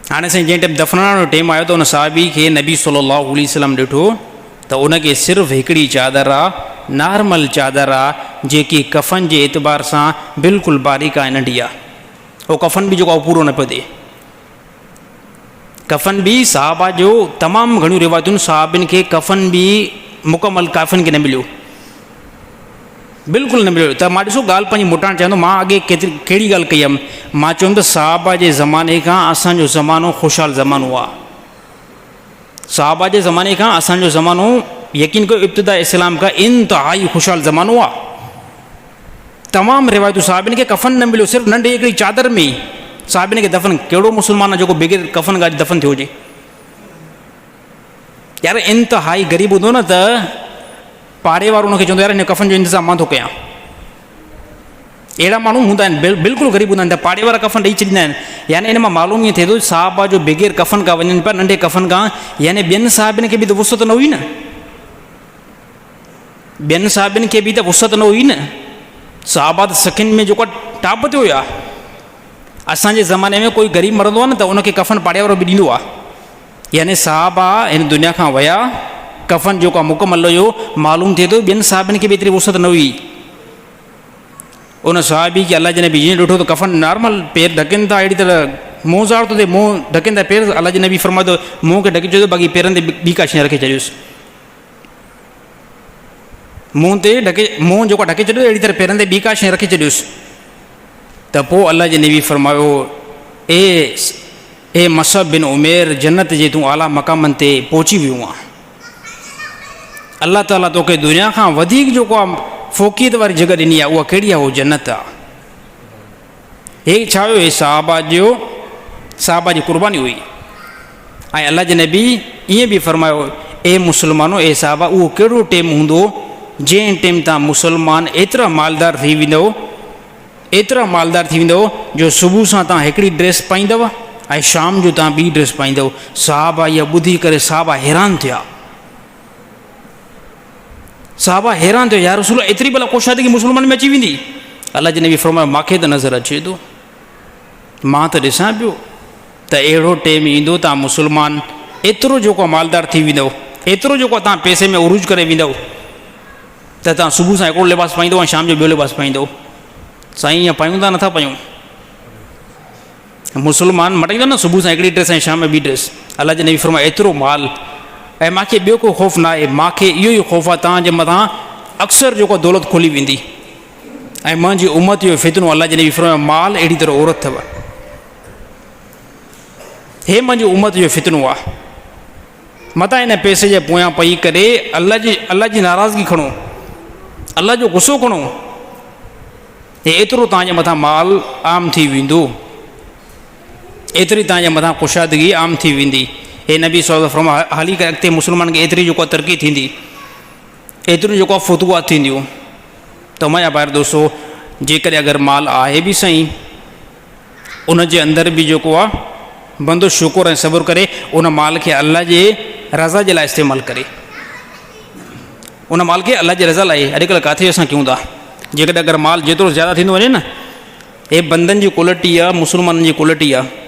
हाणे साईं जंहिं टाइम दफ़नाइण जो टाइम आयो त हुन साहबी खे नबी सल्लल्लाहु अलैहि वसल्लम ॾिठो त उनखे सिर्फ़ु हिकिड़ी चादर आहे, नॉर्मल चादर आहे, जेकी कफ़न जे एतबार सां बिल्कुलु बारीक आहे, नंढी आहे। उहो कफ़न बि जेको आहे पूरो न पियो थिए। कफ़न बि साहबा जो तमामु घणियूं रिवायतुनि साहबिन खे कफ़न बि मुकमल काफ़िन खे न मिलियो, बिल्कुलु न मिलियो। त मां ॾिसो ॻाल्हि पंहिंजी मोटाइणु चाहींदो, मां अॻे कहिड़ी ॻाल्हि कई हुयमि, मां चयुमि त साहबा जे ज़माने खां असांजो ज़मानो ख़ुशहाल ज़मानो आहे। साहबा जे ज़माने खां असांजो ज़मानो यकीन कयो इब्तिदा इस्लाम खां इंतिहाई ख़ुशहाल ज़मानो आहे। तमामु रिवायतूं साहबिन खे कफ़न न मिलियो, सिर्फ़ु नंढी हिकिड़ी चादर में साहबिन खे दफ़न। कहिड़ो मुस्लमान आहे जेको बग़ैर कफ़न गाॾी दफ़न थियो हुजे? यार इंतिहाई ग़रीब हूंदो न त पाड़े वारो हुनखे चवंदो यार हिन कफ़न जो इंतज़ाम मां थो कयां। अहिड़ा माण्हू हूंदा आहिनि, बिल्कुलु ग़रीब हूंदा आहिनि, त पाड़े वारा कफ़न ॾेई छॾींदा आहिनि। यानी इन मां मालूम ईअं थिए थो साहबा जो बग़ैर कफ़न खां वञनि पिया, नंढे कफ़न खां, यानी ॿियनि साहिबनि खे बि त वुसत न हुई न, ॿियनि साहिबनि खे बि त वुसत न हुई न। साहबा त सखियुनि में जेको टाप ते हुया। असांजे ज़माने में कोई ग़रीब मरंदो आहे न त उनखे कफ़न पाड़े वारो बि ॾींदो आहे। यानी साहबा हिन दुनिया खां विया, कफ़न जेको आहे मुकमल हुयो, मालूम थिए थो ॿियनि साहिबनि खे बि एतिरी वुसत न हुई। उन सहाबी खे अलाह जे नबी जीअं ॾिठो त कफ़न नॉर्मल पेर ढकनि था, अहिड़ी तरह मुंहुं ज़ार थो थिए, मुंहुं ढकनि था पेर, अलाह जे नबी फरमाए थो मुंहुं खे ढके छॾियो, बाक़ी पेरनि ते ॿी का शइ रखे छॾियोसि, मुंहुं ते ढके, मुंहुं जेको ढके छॾियो अहिड़ी तरह पेरनि ते ॿी का शइ रखे छॾियोसि। त पोइ अलाह जे नबी फरमायो ए मसअब बिन उमेर, जन्नत जे तूं आला मक़ामनि ते पहुची वियो आहे, अलाह ताला तोखे दुनिया खां वधीक जेको आहे फ़ोक़ियत वारी जॻह ॾिनी आहे, उहा कहिड़ी आहे? उहा जन्नत आहे। हे छा हुयो? हे साहबा जी क़ुर्बानी हुई। ऐं अलाह जे नबी ईअं बि फरमायो, ए मुस्लमानो, ए साहबा, उहो कहिड़ो टाइम हूंदो जंहिं टाइम तव्हां मुस्लमान एतिरा मालदार थी वेंदव जो सुबुह सां तव्हां हिकिड़ी ड्रेस पाईंदव ऐं शाम जो तव्हां ॿी ड्रेस पाईंदव। साहबा इहा ॿुधी करे साहबा हैरान थिया, या रसूल एतिरी भला कुशादगी मुस्लमान में अची वेंदी? अलाह जे नबी फरमायो, मूंखे त नज़र अचे थो, मां त ॾिसां पियो त अहिड़ो टाइम ईंदो तव्हां मुस्लमान एतिरो जेको मालदार थी वेंदव, एतिरो जेको तव्हां पैसे में उरूज करे वेंदव त तव्हां सुबुह सां हिकिड़ो लिबास पाईंदव ऐं शाम जो ॿियो लिबास पाईंदव। साईं ईअं पायूं था नथा पायूं? मुस्लमान मटाईंदो न सुबुह सां हिकिड़ी ड्रेस ऐं शाम में ॿी ड्रेस। अलाह जे नबी फरमायो, एतिरो माल, ऐं मूंखे ॿियो को ख़ौफ़ न आहे, मूंखे इहो ई ख़ौफ़ आहे तव्हांजे मथां अक्सर जेको दौलत खोली वेंदी ऐं मुंहिंजी उमत जो फितनो। अलाह जे नबी फरमायो, माल अहिड़ी तरह औरत अथव, हे मुंहिंजी उमत जो फितनो आहे। मथां हिन पैसे जे पोयां पई करे अलाह जी नाराज़गी खणो, अलाह जो गुस्सो खणो, एतिरो तव्हांजे मथां माल आम थी वेंदो, एतिरी तव्हांजे मथां कुशादगी आम थी वेंदी। हे नबी सल्लल्लाहु अलैहि वसल्लम हली करे अॻिते मुस्लमान खे एतिरी जेको तरक़ी थींदी, एतिरियूं जेको फुतुहात थींदियूं। त मुंहिंजा ॿार दोस्तो, जेकॾहिं अगरि माल आहे बि सही, उनजे अंदरि बि जेको आहे बंदो शुकुर ऐं सब्र करे उन माल खे अलाह जे रज़ा जे लाइ इस्तेमालु करे, उन माल खे अलाह जे रज़ा लाइ। अॼुकल्ह किथे असां कयूं था, जेकॾहिं अगरि माल जेतिरो ज़्यादा थींदो वञे न, हे बंदनि जी क्वालिटी आहे, मुस्लमाननि जी क्वालिटी आहे।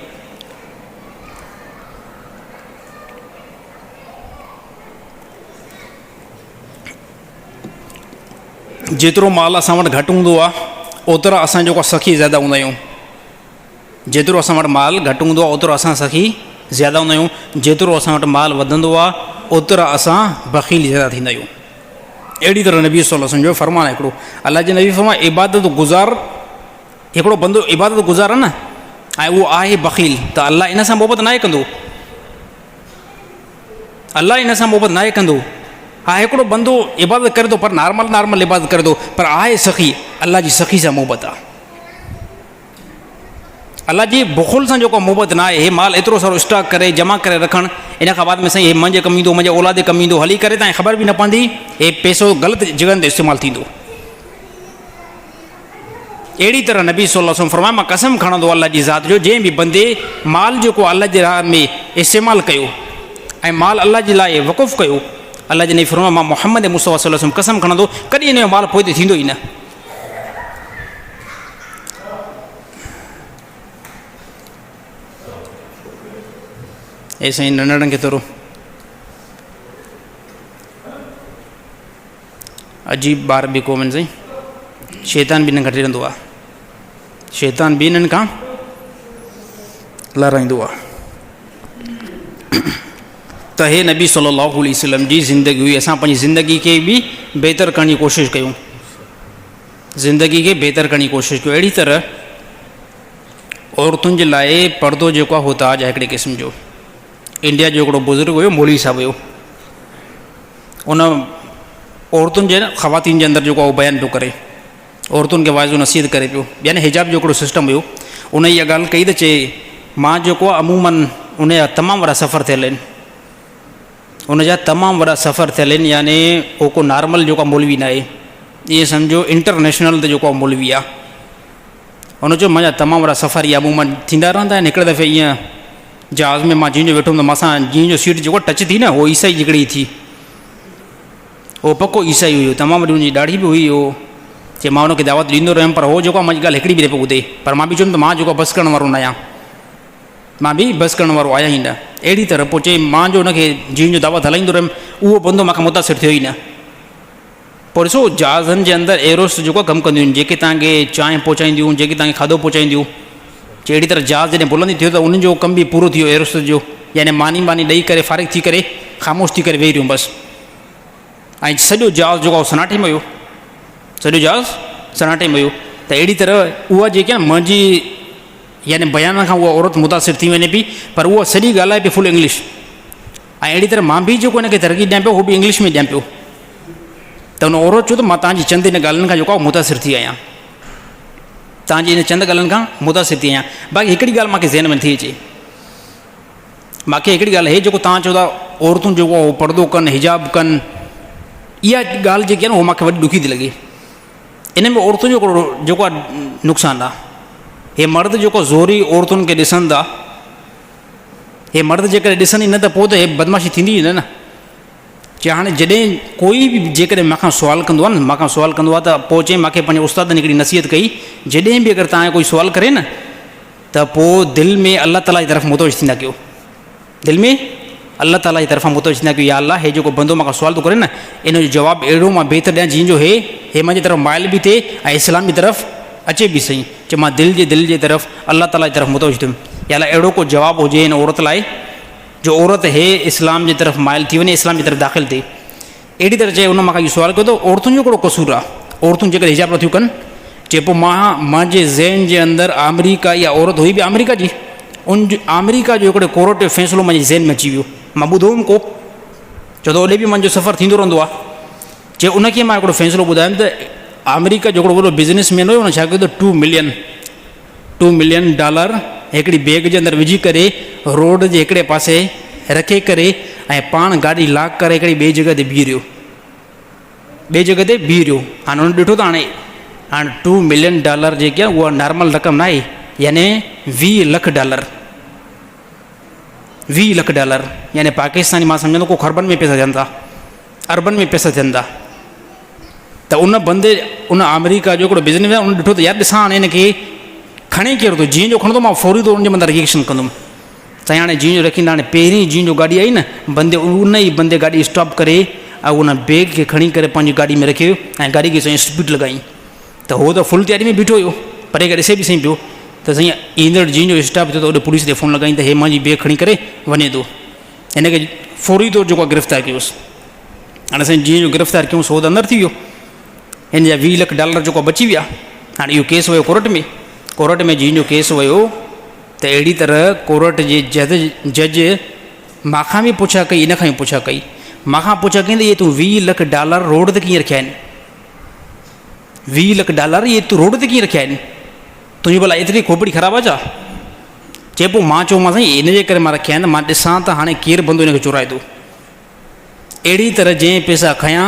जेतिरो माल असां वटि घटि हूंदो आहे ओतिरा असां जेको सखी ज़्यादा हूंदा आहियूं, जेतिरो असां वटि माल घटि हूंदो आहे ओतिरो असां सखी ज़्यादा हूंदा आहियूं, जेतिरो असां वटि माल वधंदो आहे ओतिरा असां बख़ील ज़्यादा थींदा आहियूं। अहिड़ी तरह नबी सल्लल्लाहु अलैहि वसल्लम जो फरमान आहे हिकिड़ो, अलाह जे नबी फरमाए, इबादत गुज़ार, हिकिड़ो बंदो इबादत गुज़ार आहे न ऐं उहो आहे बख़ील, त अलाह इन सां मोहबत नाहे कंदो, अलाह इन सां मोहबत नाहे कंदो। हा, हिकिड़ो बंदो इबादत करे थो पर नॉर्मल इबादत करे थो, पर आहे सखी, अलाह जी सखी सां मोहबत आहे। अलाह जी बुख़ुल सां जेको मोहबत न आहे, हे माल एतिरो सारो स्टॉक करे जमा करे रखणु, इन खां बाद में साईं हे मुंहिंजे कमु ईंदो, मुंहिंजे औलाद कमु ईंदो, हली करे तव्हांखे ख़बर बि न पवंदी, हे पैसो ग़लति जॻहनि ते इस्तेमालु थींदो। अहिड़ी तरह नबी सल्लल्लाहु अलैहि वसल्लम फरमाए, मां कसम खणंदो अलाह जी ज़ात जो, जंहिं बि बंदे माल जेको अलाह जे राह में इस्तेमालु कयो ऐं माल अलाह जे लाइ वक़ुफ़ु कयो, अलाह जे नबी फरमाए, मां मुहम्मद मुस्तफ़ा सल्लल्लाहु अलैहि वसल्लम कसम खणंदो, कॾहिं इन जो माल पोइ ते थींदो ई न। ऐं साईं नंढड़नि खे थोरो अजीब ॿार बि कोन साईं, शैतान बि हिननि खां टिरंदो आहे, शैतान बि हिननि खां लड़ाईंदो आहे। त हे नबी सल्लल्लाहु अलैहि वसल्लम जी ज़िंदगी हुई, असां पंहिंजी ज़िंदगी खे बि बहितर करण जी कोशिशि कयूं, ज़िंदगी खे बहितर करण जी कोशिशि कयूं। अहिड़ी तरह औरतुनि जे लाइ पर्दो जेको आहे, हो ताज आहे हिकिड़े क़िस्म जो। इंडिया जो हिकिड़ो बुज़ुर्ग हुयो, मौलवी साहिबु हुयो, उन औरतुनि जे ख़वातीन जे अंदरि जेको आहे उहो बयानु पियो करे, औरतुनि खे वाइज़ो नसीहत करे पियो, यानी हिजाब जो हिकिड़ो सिस्टम हुयो। उन इहा ॻाल्हि कई त चए, मां जेको आहे अमूमन उनजा तमामु वॾा सफ़र थियल आहिनि, उनजा तमामु वॾा सफ़र थियल आहिनि, यानी उहो को नॉर्मल जेको आहे मौलवी न आहे, ईअं सम्झो इंटरनेशनल त जेको आहे मौलवी आहे। हुन चयो, मुंहिंजा तमामु वॾा सफ़र इहा अमूमन थींदा रहंदा आहिनि। हिकिड़े दफ़े ईअं जहाज़ में मां जीअं जो वेठो हुउमि, मासां जीअं जो सीट जेको टच थी न, उहो ईसाई हिकिड़ी थी, उहो पको ईसाई हुयो, तमामु वॾी हुनजी ॾाढी बि हुई। उहो चए, मां हुनखे दावत ॾींदो रहियुमि, पर उहो जेको आहे मुंहिंजी ॻाल्हि हिकिड़ी बि न पियो ॿुधे, पर मां बि चयुमि त मां जेको बसि करण वारो न आहियां, मां बि बसि करण वारो आहियां ई न। अहिड़ी तरह पोइ चई, मां जो हुनखे जीअं जो दावत हलाईंदो रहियुमि, उहो बंदो मूंखे मुतासिर थियो ई न। पोइ ॾिसो जहाज़नि जे अंदरि एरोस जेको कमु कंदियूं आहिनि, जेके तव्हांखे चांहि पहुचाईंदियूं, जेके तव्हांखे खाधो पहुचाईंदियूं। अहिड़ी तरह जहाज़ जॾहिं बुलंदी थियो त उन्हनि जो कमु बि पूरो थियो एरोस जो, यानी मानी ॾेई करे फारिग थी करे ख़ामोश थी करे वेही रहियूं बसि। ऐं सॼो जहाज़ जेको आहे सनाटे में हुयो, सॼो जहाज़ सनाटे में हुयो। त अहिड़ी तरह उहा जेकी आहे मुंहिंजी यानी बयान खां उहा औरत मुतासिर थी वञे पई, पर उहा सॼी ॻाल्हाए पई फुल इंग्लिश। ऐं अहिड़ी तरह मां बि जेको हिनखे तरक़ी ॾियां पियो, उहो बि इंग्लिश में ॾियां पियो। त हुन औरत चयो त मां तव्हांजी चंद हिन ॻाल्हियुनि खां जेको आहे मुतासिर थी आहियां, तव्हांजी हिन चंद ॻाल्हियुनि खां मुतासिर थी आहियां। बाक़ी हिकिड़ी ॻाल्हि मूंखे ज़हन में थी अचे, मूंखे हिकिड़ी ॻाल्हि हे जेको तव्हां चओ था औरतूं जेको आहे पर्दो कनि, हिजाब कनि, इहा ॻाल्हि जेकी आहे न उहा मूंखे वॾी ॾुखी थी लॻे। इन में औरतुनि जो हिकिड़ो जेको आहे नुक़सानु आहे। हे मर्द जेको ज़ोरी औरतुनि खे ॾिसनि था, हे मर्द जेकॾहिं ॾिसनि ई न त पोइ त हे बदमाशी थींदी ई न। चए हाणे जॾहिं कोई बि जेकॾहिं मूंखां सुवालु कंदो आहे न, मूंखां सुवालु कंदो आहे त पोइ चई मूंखे पंहिंजे उस्तादनि हिकिड़ी नसीहत कई, जॾहिं बि अगरि तव्हांजो कोई सुवालु करे न त पोइ दिलि में अलाह ताला जी तरफ़ मुतवजो थींदा कयो, दिलि में अलाह ताला जी तरफ़ां मुतवजो थींदा कयो, या अलाह हे जेको बंदो मूंखां सुवालु थो करे न, इन जो जवाबु अहिड़ो मां बहितर ॾियां जंहिंजो हे मुंहिंजी तरफ़ माइल बि थिए ऐं इस्लाम जी तरफ़ अचे बि सही। चए मां दिलि जे तरफ़ अलाह ताला जी तरफ़ मुतवजो थियुमि, या अलाह अहिड़ो को जवाबु हुजे हिन औरत लाइ जो औरत हे इस्लाम जी तरफ़ माइल थी वञे, इस्लाम जी तरफ़ दाख़िल थिए। अहिड़ी तरह चए उन मूंखां इहो सुवालु कयो त औरतुनि जो कहिड़ो कसूरु आहे, औरतूं जेकॾहिं हिजाब नथियूं कनि। चए पोइ मुंहिंजे ज़हन जे अंदरि अमेरिका इहा औरत हुई बि अमेरिका जी, उन अमेरिका जो हिकिड़ो कोर्ट जो फ़ैसिलो मुंहिंजे ज़हन में अची वियो। मां ॿुधो हुउमि को छो त ओॾे बि मुंहिंजो सफ़रु थींदो रहंदो आहे। चए उनखे मां हिकिड़ो फ़ैसिलो ॿुधायुमि त अमेरिका जो हिकिड़ो वॾो बिज़नेसमैन हुयो, हुन छा कयो त $2 मिलियन हिकिड़ी बैग जे अंदरि विझी करे रोड जे हिकिड़े पासे रखे करे ऐं पाण गाॾी लॉक करे हिकिड़ी ॿिए जॻह ते बीह रहियो, हाणे हुन ॾिठो त हाणे $2 मिलियन जेकी आहे उहा नॉर्मल रक़म न आहे, यानी $20 लख, $20 लख यानी पाकिस्तानी मां सम्झंदो को खरबनि में पैसा थियनि था, अरबनि में पैसा थियनि था। त उन बंदे उन अमेरिका जो हिकिड़ो बिज़नेस उन ॾिठो त यार ॾिसां हाणे हिनखे खणे केरु थो, जीअं जो खणंदो मां फौरी थो उनजे मथां रिएक्शन कंदुमि। साईं हाणे जीअं जो रखींदा, हाणे पहिरीं जीअं जो गाॾी आई न, बंदे उन ई बंदे गाॾी स्टॉप करे ऐं उन बैग खे खणी करे पंहिंजी गाॾी में रखियो ऐं गाॾी खे साईं स्पीड लॻाई। त हो त फुल तयारी में बीठो हुयो, परे करे ॾिसे बि साईं पियो त साईं ईंदड़ जीअं जो स्टॉप थियो त ओॾे पुलिस ते फ़ोन लॻाई त हे मुंहिंजी बैग खणी करे वञे थो, हिनखे फौरी तौरु जेको आहे गिरफ़्तार कयोसि। हाणे साईं जीअं जो गिरफ़्तार कयूंसि हो त अंदरि थी वियो, हिन जा $20 लख जेको बची विया। हाणे इहो केस वियो कोर्ट में जीअं जो केस वियो त अहिड़ी तरह कोर्ट जे जज मूंखां बि पुछा कई, इन खां बि पुछा कई, मूंखां पुछा कई त इहे तूं $20 लख रोड ते कीअं रखिया आहिनि, $20 लख इहे तूं रोड ते कीअं रखिया आहिनि, तुंहिंजी भला एतिरी खोपड़ी ख़राबु आहे छा? चए पोइ मां चयोमांसि साईं इन जे करे मां रखिया आहिनि, मां ॾिसां त हाणे केरु बंदो हिनखे चुराए थो। अहिड़ी तरह जंहिं पैसा खयां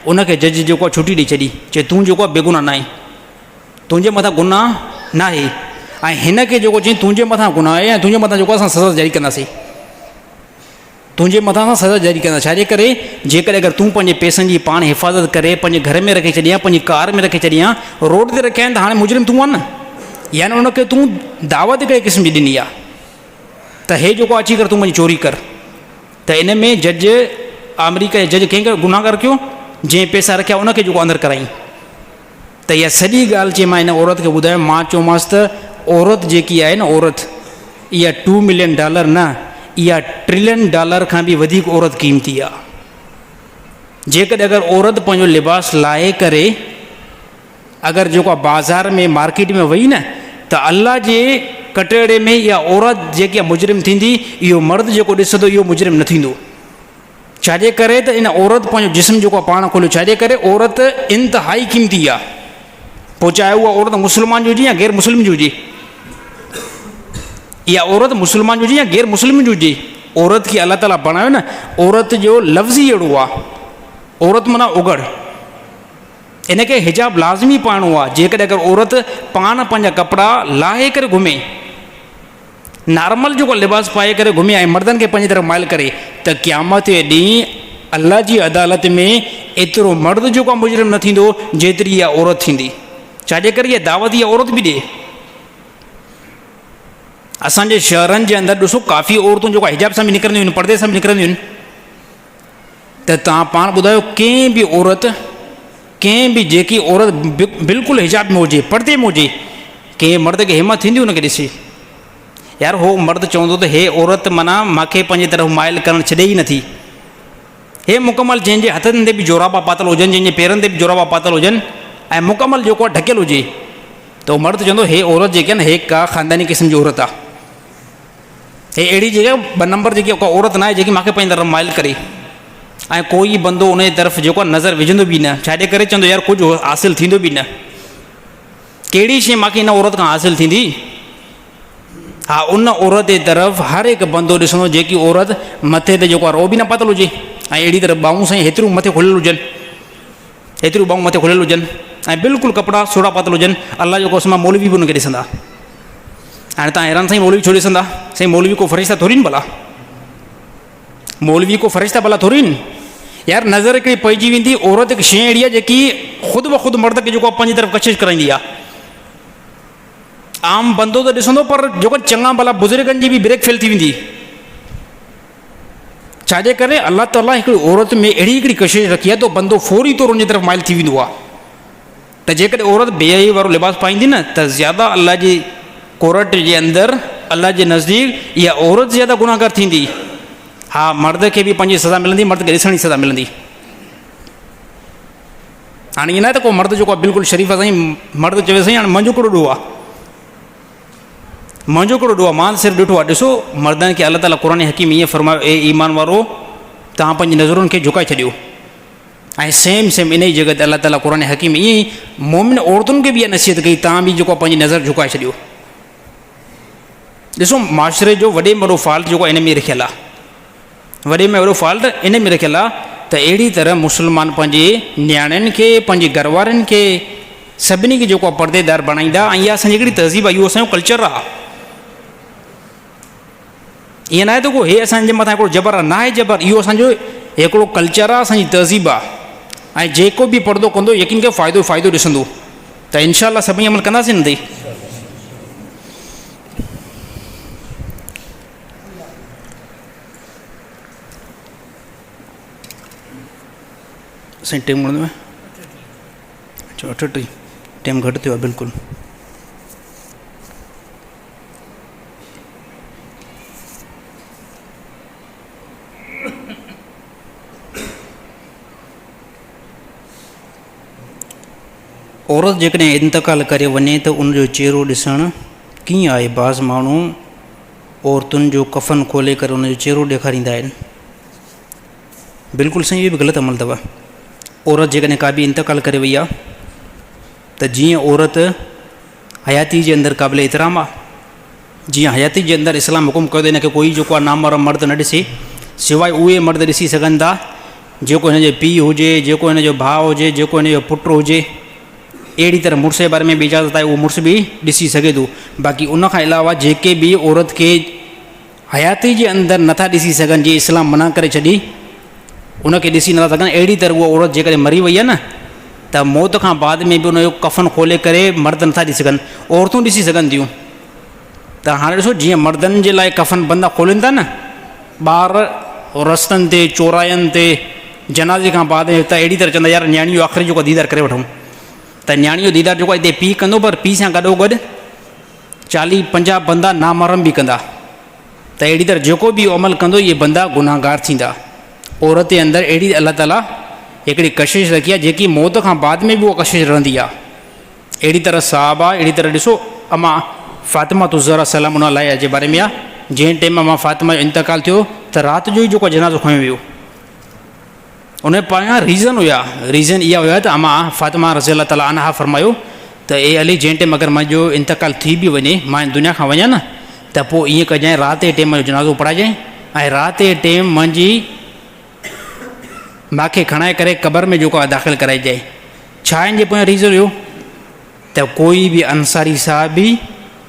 उनखे जज जेको आहे छुटी ॾेई छॾी, चए तूं जेको आहे बेगुनाह न आहे, तुंहिंजे मथां गुनाह न आहे, ऐं हिनखे जेको चई तुंहिंजे मथां गुनाह आहे ऐं तुंहिंजे मथां जेको असां सज़ा जारी कंदासीं, तुंहिंजे मथां असां सज़ा जारी कंदासीं। छाजे करे जेकॾहिं अगरि तूं पंहिंजे पैसनि जी पाण हिफ़ाज़त करे पंहिंजे घर में रखे छॾियां, पंहिंजी कार में रखे छॾियां, रोड ते रखिया आहिनि त हाणे मुजरिम तूं आहे न, यानी उनखे तूं दावत कहिड़े क़िस्म जी ॾिनी आहे त हे जेको अची करे तूं मुंहिंजी चोरी कर। त इन में जज अमेरिका जे जज कंहिंखे गुनाहगार कयो, जंहिं पैसा रखिया उनखे जेको अंदरि कराई। त इहा सॼी ॻाल्हि चई मां हिन औरत खे ॿुधायो, मां चयोमांसि त औरत जेकी आहे न औरत, इहा $2 मिलियन न, इहा $1 ट्रिलियन खां बि वधीक औरत क़ीमती आहे। जेकॾहिं अगरि औरत पंहिंजो लिबास लाहे करे अगरि जेको आहे बाज़ार में मार्केट में वई न त अलाह जे कटड़े में इहा औरत जेकी आहे मुजरिम थींदी, इहो मर्द जेको ॾिसंदो इहो मुजरिम न थींदो। छाजे करे त इन औरत पंहिंजो जिस्म जेको आहे पाण खोलियो, छाजे करे औरत इंतिहाई क़ीमती आहे, पोइ चाहे उहा औरत मुस्लमान जी हुजे या गैर मुस्लिम जी हुजे, इहा औरत मुस्लमान जी हुजे या गैर मुस्लिम जी हुजे, औरत खे अलाह ताला बणायो न, औरत जो लफ़्ज़ ई अहिड़ो आहे, औरत माना उघड़, इनखे हिजाब लाज़मी पाइणो आहे। जेकॾहिं अगरि औरत पाण पंहिंजा कपिड़ा लाहे करे घुमे, नॉर्मल जेको लिबास पाए करे घुमे ऐं मर्दनि खे पंहिंजी तरफ़ माइल करे, त क़यामत जे ॾींहुं अलाह जी अदालत में एतिरो मर्द जेको आहे मुजरिम न थींदो जेतिरी इहा औरत थींदी। छाजे करे इहा दावत इहा औरत बि ॾिए। असांजे शहरनि जे अंदरि ॾिसो काफ़ी औरतूं जेको हिजाब सां बि निकिरंदियूं आहिनि, पर्दे सां बि निकिरंदियूं आहिनि, त तव्हां पाण ॿुधायो कंहिं बि औरत कंहिं बि जेकी औरत बिल्कुलु हिजाब में हुजे, पर्दे में हुजे, कंहिं मर्द खे हिमत थींदी हुनखे ॾिसे, यार हो मर्द चवंदो त हे औरत माना मूंखे पंहिंजे तरफ़ माइल करणु छॾे ई नथी। हे मुकमल जंहिंजे हथनि ते बि जोराबा पातल हुजनि, जंहिंजे पेरनि ते बि जोराबा पातल हुजनि ऐं मुकमल जेको आहे ढकियल हुजे, त उहो मर्द चवंदो हे औरत जेकी आहे न, हे का ख़ानदानी क़िस्म जी औरत आहे, हे अहिड़ी जेका 2 नंबर जेकी का औरत न आहे जेकी मूंखे पंहिंजी तरफ़ माइल करे। ऐं कोई बंदो उन जी तरफ़ जेको आहे नज़र विझंदो बि न, छाजे करे चवंदो यार कुझु हासिलु थींदो बि न, कहिड़ी शइ मूंखे इन औरत खां हासिलु थींदी। हा, उन औरत जे तरफ़ हर हिकु बंदो ॾिसंदो जेकी औरत मथे ते जेको आहे रो बि न पातल हुजे, ऐं अहिड़ी तरह ॿाहूं साईं हेतिरियूं मथे खुलियल हुजनि, हेतिरियूं ॿाहूं मथे खुलियल हुजनि, ऐं बिल्कुलु कपिड़ा सोड़ा पातल हुजनि। अलाह जो कसम आहे मौलवी बि हुनखे ॾिसंदा। हाणे तव्हां हैरान साईं मौलवी छो ॾिसंदा? साईं मौलवी को फ़रिश्ता थोरी न भला, मौलवी को फ़रिश्ता भला थोरी न। यार नज़र हिकिड़ी पइजी वेंदी, औरत हिकु शइ अहिड़ी आहे जेकी ख़ुदि ब ख़ुदि मर्द खे जेको आहे पंहिंजी तरफ़ कशिश कराईंदी आहे। आम बंदो त ॾिसंदो, पर जेको चङा भला बुज़ुर्गनि जी बि ब्रेक फेल थी वेंदी। छाजे करे? अलाह ताला हिकिड़ी औरत में अहिड़ी हिकिड़ी कशिश रखी आहे, तो बंदो फौरी तौर उनजी तरफ़ माइल थी वेंदो आहे। त जेकॾहिं औरत बेहयाई वारो लिबास पाईंदी न, त ज़्यादा अलाह जी कोर्ट जे अंदरि, अलाह जे नज़दीक इहा औरत ज़्यादा गुनाहगार थींदी। हा, मर्द खे बि पंहिंजी सज़ा मिलंदी, मर्द खे ॾिसण जी सज़ा मिलंदी। हाणे ईअं न आहे त को मर्द जेको आहे बिल्कुलु शरीफ़ आहे, साईं मर्द चवे साईं हाणे मुंहिंजो कहिड़ो ॾोह आहे, मुंहिंजो कहिड़ो ॾोह आहे, मां सिर्फ़ु ॾिठो आहे। ॾिसो मर्दनि खे अलाह ताला क़ुरान हकीम ईअं फ़रमायो, ए ईमान वारो तव्हां पंहिंजी नज़रुनि खे झुकाए छॾियो। ऐं सेम इन जी जॻह ते अलाह ताला क़ुरान हकीम ईअं ई मोमिन औरतुनि खे बि इहा नसीहत कई, तव्हां बि जेको आहे पंहिंजी नज़र झुकाए छॾियो। ॾिसो माशरे जो वॾे में वॾो फॉल्ट जेको इन में रखियलु आहे, वॾे में वॾो फॉल्ट इन में रखियलु आहे त अहिड़ी तरह मुस्लमान पंहिंजे नियाणियुनि खे, पंहिंजे घरवारनि खे, सभिनी खे जेको आहे पर्देदार बणाईंदा। ऐं इहा असांजी हिकिड़ी तहज़ीब आहे, इहो असांजो कल्चर आहे। ईअं न आहे त को हे असांजे मथां हिकिड़ो जबर आहे, न आहे जबर, इहो असांजो हिकिड़ो कल्चर आहे, असांजी तहज़ीब आहे। ऐं जेको बि पर्दो कंदो यकीन खे फ़ाइदो ॾिसंदो, त इनशा अल्लाह सभई अमल कंदासीं न। साईं टाइम घणो आहे? अच्छा 38, टाइम घटि थियो आहे बिल्कुलु। औरत जेकॾहिं इंतकाल करे वञे त उनजो चहिरो ॾिसणु कीअं आहे? बाज़ माण्हू औरतुनि जो कफ़न खोले करे उनजो चहिरो ॾेखारींदा आहिनि। बिल्कुलु साईं, इहो बि ग़लति अमल अथव। औरत जेकॾहिं का बि इंतकाल करे वई आहे त जीअं औरत हयाती जे अंदरि क़ाबिल एतिराम आहे, जीअं हयाती जे अंदरि इस्लाम हुकुम कयो त हिनखे कोई जेको आहे नामहरम मर्द न ॾिसे, सवाइ उहे मर्द ॾिसी सघनि था जेको हिनजो पीउ हुजे, जेको हिनजो भाउ हुजे, जेको हिनजो पुटु हुजे। अहिड़ी तरह मुड़ुस जे बारे में बि इजाज़त आहे, उहो मुड़ुस बि ॾिसी सघे थो। बाक़ी उनखां अलावा जेके बि औरत खे हयाती जे अंदरि नथा ॾिसी सघनि, जीअं इस्लाम मना करे छॾी, उनखे ॾिसी नथा सघनि, अहिड़ी तरह उहा औरत जेकॾहिं मरी वई आहे न, त मौत खां बाद में बि उनजो कफ़न खोले करे मर्द नथा ॾिसी सघनि, औरतूं ॾिसी सघनि थियूं। त हाणे ॾिसो, जीअं मर्दनि जे लाइ कफ़न बंदा खोलनि था न, ॿार रस्तनि ते, चौरायनि ते, जनाज़े खां बाद में, त अहिड़ी तरह चवंदा यार न्याणी जो आख़िरी जेको दीदार करे वठूं। त न्याणी जो दीदार जेको आहे हिते पीउ कंदो, पर पीउ सां गॾोगॾु 40-50 बंदा नामहरम बि कंदा। त अहिड़ी तरह जेको बि अमल कंदो, इहे बंदा गुनाहगार थींदा। औरत जे अंदरि अहिड़ी अलाह ताला हिकिड़ी कशिश रखी आहे, जेकी मौत खां बाद में बि उहा कशिश रहंदी आहे। अहिड़ी तरह साहब आहे, अहिड़ी तरह ॾिसो अमा फ़ातिमा ज़हरा सलाम उन लाइ जे बारे में आहे, जंहिं टाइम अमा फ़ातिमा जो इंतकाल थियो त राति जो ई जेको जनाज़ो खयो वियो। उन पाण रीज़न इहा हुया त अमा फ़ातिमा रज़ी अल्लाह ताला अनहा फरमायो त ए अली, जंहिं टाइम अगरि मुंहिंजो इंतकाल थी बि वञे, मां दुनिया खां वञा न, त पोइ ईअं कजांइ राति जे टाइम जो जनाज़ो पढ़ाइजांइ, ऐं राति जे टाइम मूंखे खणाए करे क़बर में जेको आहे दाख़िल कराइजांइ। छा हिन जे पोयां रीज़न हुयो त कोई बि अंसारी साहबी,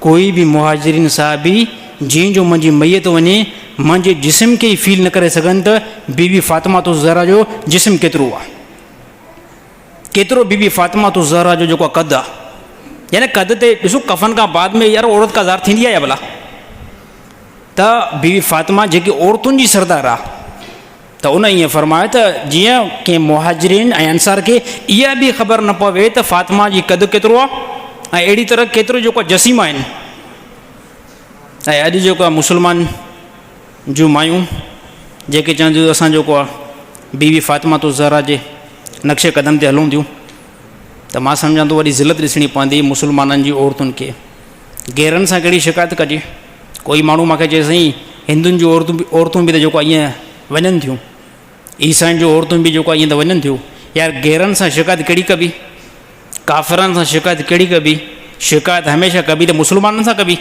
कोई बि मुहाजिरीन साहबी जंहिंजो मुंहिंजी मैयत वञे, मुंहिंजे जिस्म खे ई फील न करे सघनि त बीबी फ़ातिमा ज़हरा जो जिस्म केतिरो आहे, केतिरो बीबी फ़ातिमा ज़हरा जो जेको आहे क़द आहे। यानी क़द ते ॾिसो, कफ़न खां बाद में यार औरत का ज़ार थींदी आहे या भला? त बीबी फ़ातिमा जेकी औरतुनि जी सरदार आहे, त उन ईअं फरमायो त जीअं कंहिं मुहाजिरीन ऐं अंसार खे इहा बि ख़बर न पवे त फ़ातिमा जी क़द केतिरो आहे ऐं अहिड़ी तरह केतिरो जेको जसीम आहिनि। ऐं अॼु जेको आहे मुस्लमान जूं मायूं जेके चवंदियूं असां जेको आहे बीवी फ़ातिमा तो ज़हरा जे नक्शे क़दम ते हलूं थियूं, त मां सम्झां थो वॾी ज़िलत ॾिसणी पवंदी मुस्लमाननि जी औरतुनि खे। गैरनि सां कहिड़ी शिकायत कजे? कोई माण्हू मूंखे चए साईं हिंदुनि जूं औरतूं बि त जेको आहे ईअं वञनि थियूं, ईसाइनि जूं औरतूं बि जेको आहे ईअं त वञनि थियूं। यार गैरनि सां शिकायत कहिड़ी कबी? काफ़िरनि सां शिकायत कहिड़ी कबी? शिकायत हमेशह कबी त मुस्लमाननि सां कबी,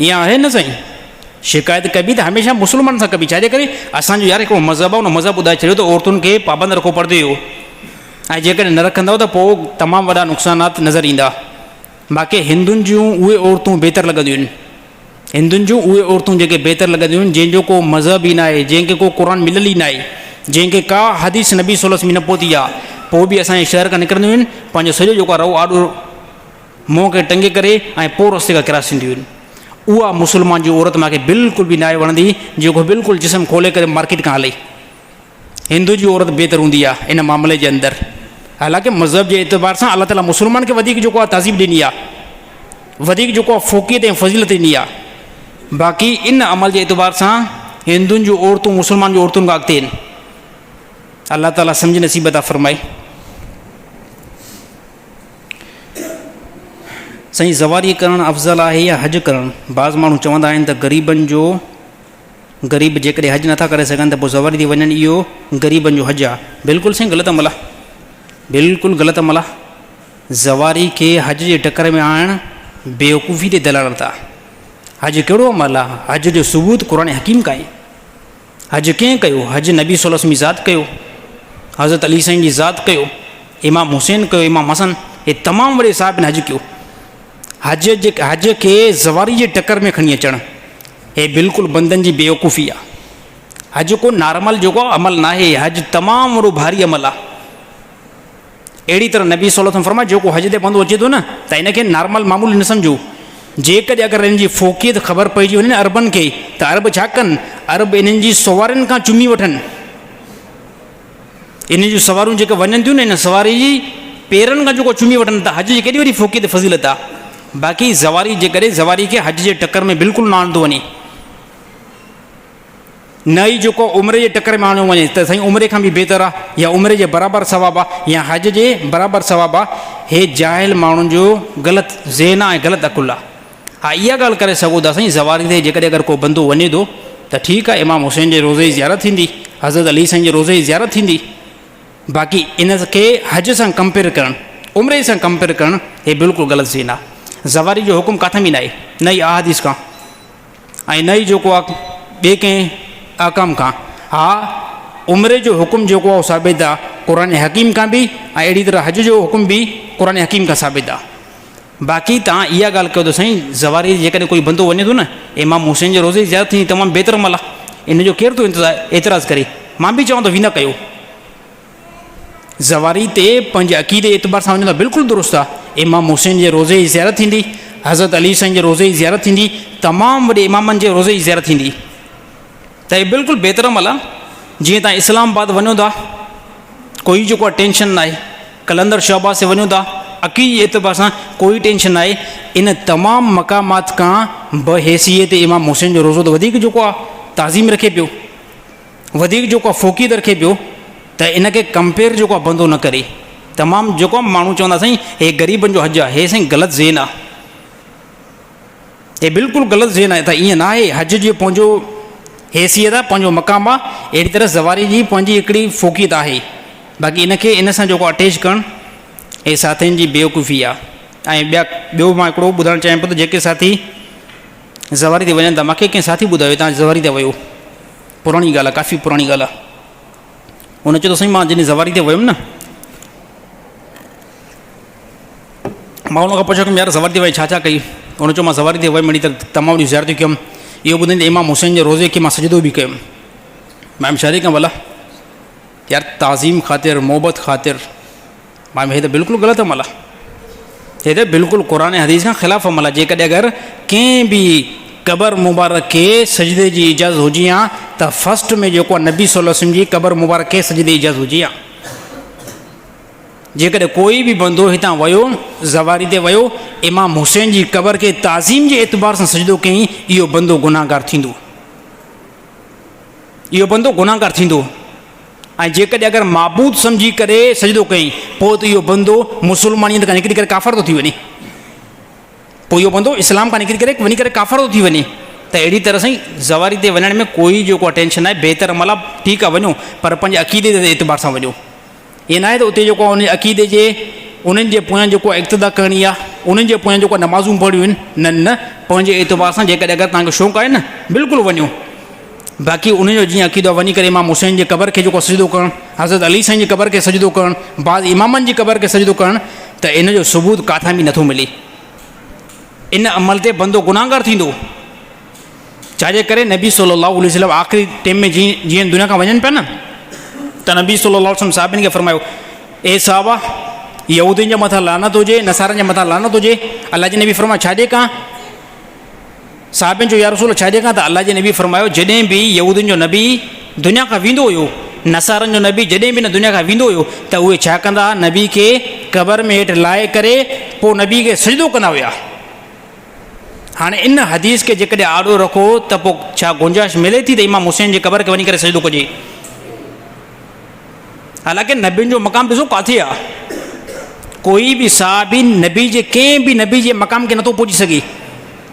ईअं आहे न साईं? शिकायत कबी त हमेशह मुस्लमान सां कबी। छाजे करे? असांजो यार हिकिड़ो मज़हब आहे, उन मज़हब ॿुधाए छॾियो त औरतुनि खे पाबंद रखो पर्दे जो, ऐं जेकॾहिं न रखंदव त पोइ तमामु वॾा नुक़सानात नज़र ईंदा। बाक़ी हिंदुनि जूं उहे औरतूं बहितर लॻंदियूं आहिनि, हिंदुनि जूं उहे औरतूं जेके बहितर लॻंदियूं आहिनि जंहिंजो को मज़हब ई न आहे, जंहिंखे को क़ुर मिलियल ई न आहे, जंहिंखे का हदीस नबी सल्लल्लाहु अलैहि वसल्लम न पहुती आहे, पोइ बि असांजे शहर खां निकिरंदियूं आहिनि, पंहिंजो सॼो जेको आहे रओ आॾो मुंहं खे टंगे करे ऐं पोइ रस्ते खां क्रॉस थींदियूं आहिनि। उहा मुस्लमान जी औरत मूंखे बिल्कुलु बि न आहे वणंदी जेको बिल्कुलु जिस्म खोले करे मार्केट खां हले। हिंदू जी औरत बहितर हूंदी आहे इन मामले जे अंदरि। हालांकि मज़हब जे एतबार सां अलाह ताला मुस्लमान खे वधीक जेको आहे तहज़ीब ॾिनी आहे, वधीक जेको आहे फ़ोक़ियत ऐं फज़ीलत ॾिनी आहे। बाक़ी इन अमल जे एतबार सां हिंदुनि जूं औरतूं मुस्लमान जूं औरतुनि खां अॻिते आहिनि। अलाह ताला सम्झ नसीब अता फ़रमाए। साईं ज़वारी करणु अफ़ज़ल आहे या हज करणु? बाज़ माण्हू चवंदा आहिनि त ग़रीबनि जो, ग़रीब जेकॾहिं हज नथा करे सघनि त पोइ ज़वारी थी वञनि, इहो ग़रीबनि जो हज आहे। बिल्कुलु साईं ग़लति अमल आहे, बिल्कुलु ग़लति अमल आहे। ज़वारी खे हज जे टकर में आणणु बेवकूफ़ी ते दलालत आहे। हज कहिड़ो अमल आहे? हज जो सबूत क़ुर हकीम का आहे। हज कंहिं कयो? हज नबी सल्लल्लाहु अलैहि वसल्लम जी ज़ात कयो, हज़रत अली साईं जी ज़ात कयो, इमाम हुसैन कयो, इमाम हसन, हे तमामु वॾे साहिबनि हज कयो। हज खे ज़वारी जे टकर में खणी अचणु हे बिल्कुलु बंदनि जी बेवकूफ़ी आहे। हज को नॉर्मल जेको अमल न आहे, हज तमामु वॾो भारी अमल आहे। अहिड़ी तरह नबी सल्लल्लाहु अलैहि वसल्लम फरमाए जेको हज ते बंदो अचे थो न त हिनखे नॉर्मल मामूली न सम्झो। जेकॾहिं अगरि हिननि जी फ़ोक़ियत ख़बर पइजी वञे न अरबनि खे, त अरब छा कनि? अरब इन्हनि जी सवारियुनि खां चुमी वठनि। इन्हनि जूं सवारियूं जेके वञनि थियूं न, इन सवारी जी पेरनि खां जेको चुमी वठनि था। हज जी केॾी वॾी फ़ोक़ियत फज़ीलत आहे। बाक़ी ज़वारी जेकॾहिं ज़वारी खे हज जे टकर में बिल्कुलु न आणंदो वञे, न ई जेको उमिरि जे टकर में आणियो वञे त साईं उमिरि खां बि बहितर आहे, या उमिरि जे बराबरि सवाबु आहे, या हज जे बराबरि सवाबु आहे। हे जाहिल माण्हुनि जो ग़लति ज़हन आहे ऐं ग़लति अकुलु आहे। हा, इहा ॻाल्हि करे सघो था साईं ज़वारी ते जेकॾहिं अगरि को बंदो वञे थो त ठीकु आहे, इमाम हुसैन जे रोज़े जी ज़ियारत थींदी, हज़रत अली साईं जे रोज़े जी ज़ियारत थींदी। बाक़ी इन खे हज सां कंपेयर करणु, उमिरि सां कंपेयर करणु, हे बिल्कुलु ग़लति ज़हन आहे। ज़वारी जो हुकुम काथां बि न आहे, न ई अहादीस खां ऐं न ई जेको आहे ॿिए कंहिं अहकाम खां। हा, उमिरि जो हुकुम जेको आहे साबित आहे क़ुर हकीम खां बि, ऐं अहिड़ी तरह हज जो हुकुम बि क़ुर हकीम खां साबित आहे। बाक़ी तव्हां इहा ॻाल्हि कयो त साईं ज़वारी जेकॾहिं कोई बंदो वञे थो न, इमाम हुसैन जे रोज़े जी ज़ियारत थींदी, तमामु बहितर अमल आहे। इन जो केरु थो एतिराज़ु करे? मां बि चवां थो वी न कयो। ज़वारी ते पंहिंजे अक़ीदे एतबार सां वञो त बिल्कुलु दुरुस्त आहे। इमाम हुसैन जे रोज़े जी ज़ियारत थींदी, हज़रत अली साईं जे रोज़े जी ज़ियारत थींदी, तमामु वॾे इमामनि जे रोज़े जी ज़ियारत थींदी, त हे बिल्कुलु बहितर अमल आहे। जीअं तव्हां इस्लामाबाद वञो था, कोई जेको आहे टेंशन न आहे। कलंदर शहबाज़ से वञो था, अक़ीदे जे एतबार सां कोई टेंशन न आहे। इन तमामु मक़ामात खां बहैसियत इमाम हुसैन जो रोज़ो त वधीक जेको आहे ताज़ीम रखे पियो, वधीक जेको आहे फ़ोक़ियत रखे पियो, त इनखे कंपेयर जेको आहे बंदो न करे। तमामु जेको आहे माण्हू चवंदा साईं हे ग़रीबनि जो हज आहे, हे साईं ग़लति ज़हन आहे, हे बिल्कुलु ग़लति ज़हन आहे। त ईअं न आहे, हज जो पंहिंजो हैसियत आहे, पंहिंजो मक़ाम आहे। अहिड़ी तरह ज़वारी जी पंहिंजी हिकिड़ी फ़ोक़ियत आहे। बाक़ी इनखे इन सां जेको अटैच करणु हे साथियुनि जी बेवकूफ़ी आहे। ऐं ॿियो मां हिकिड़ो ॿुधाइणु चाहियां पियो त जेके साथी ज़वारी ते वञनि था, मूंखे कंहिं साथी ॿुधायो तव्हां ज़वारी ते वियो, पुराणी ॻाल्हि आहे, काफ़ी पुराणी ॻाल्हि आहे। हुन चयो त साईं मां जॾहिं ज़वारी ते वियुमि न, मां हुन खां पुछियो कि यार ज़वारी ते वई छा छा कई? हुन चयो मां ज़वारी ते वियुमि, अहिड़ी तरह तमामु ॾींहुं ज़ियारतूं कयुमि। इहो ॿुधाईंदे इमाम हुसैन जे रोज़े खे मां सजदो बि कयुमि। मां शादी खां भला यार ताज़ीम ख़ातिर, मोहबत ख़ातिर, मां हे त बिल्कुलु ग़लति अमल आहे। हे त बिल्कुलु क़ुर हदीस खां ख़िलाफ़ु अमल आहे। जेकॾहिं अगरि कंहिं बि क़बर मुबारक खे सजदे जी इजाज़त हुजी आहे त फस्ट में जेको आहे नबी सल्लल्लाहु अलैहि वसल्लम जी क़बर मुबारक खे सजदे जी इजाज़त हुजी आहे। जेकॾहिं कोई बि बंदो हितां वियो ज़वारी ते वियो इमाम हुसैन जी क़बर खे ताज़ीम जे एतबार सां सजदो कयईं, इहो बंदो गुनाहगार थींदो, इहो बंदो गुनाहगार थींदो। ऐं जेकॾहिं अगरि माबूद सम्झी करे सजदो कयईं पोइ त इहो बंदो मुस्लमानीअ खां निकिरी करे काफ़र थो थी वञे, पोइ इहो बंदो इस्लाम खां निकिरी करे वञी करे काफ़र थो थी वञे। त अहिड़ी तरह सां ज़वारी ते वञण में कोई जेको आहे टेंशन आहे, बहितर मतिलबु ठीकु आहे वञो, पर पंहिंजे अक़ीदे जे एतबार सां वञो। ईअं न आहे त उते जेको आहे उन अक़ीदे जे उन्हनि जे पोयां जेको आहे इक़्तिदा करणी आहे, उन्हनि जे पोयां जेको नमाज़ूं पढ़ियूं आहिनि, न न पंहिंजे एतबार सां जेकॾहिं अगरि तव्हांखे शौक़ु आहे न बिल्कुलु वञो। बाक़ी उनजो जीअं अक़ीदो वञी करे इमाम हुसैन जे क़बर खे जेको सजदो करणु, हज़रत अली साईं जी क़बर खे सजदो करणु, बाज़ इमामनि जी क़बर खे सजदो करणु, त इन जो सबूत किथां बि नथो मिले। इन अमल ते बंदो गुनाहगार थींदो। छाजे करे नबी सल्लल्लाहु अलैहि वसल्लम आख़िरी टाइम में जीअं दुनिया खां वञनि पिया न, त नबी सल्लल्लाहु अलैहि वसल्लम साहिबनि खे फरमायो, ए साहबा यहूदियुनि जे मथां लानत हुजे, नसारनि जे मथां लानत हुजे। अलाह जे नबी फरमायो छाजे खां? साहिबनि जो या रसूल छाजे खां? त अलाह जे नबी फरमायो जॾहिं बि यहूदियुनि जो नबी दुनिया खां वेंदो हुयो, नसारनि जो नबी जॾहिं बि न दुनिया खां वेंदो हुयो, त उहे छा कंदा, नबी खे क़बर में हेठि लाहे करे पोइ नबी खे सजदो कंदा हुया। हाणे इन हदीस खे जेकॾहिं आॾो रखो त पोइ छा गुंजाइश मिले थी त इमाम हुसैन जे क़बर खे वञी करे सजदो कजे? हालांकि नबियुनि जो मक़ाम ॾिसो किथे आहे, कोई बि साहबी नबी जे कंहिं बि नबी जे मक़ाम खे नथो पहुची सघे।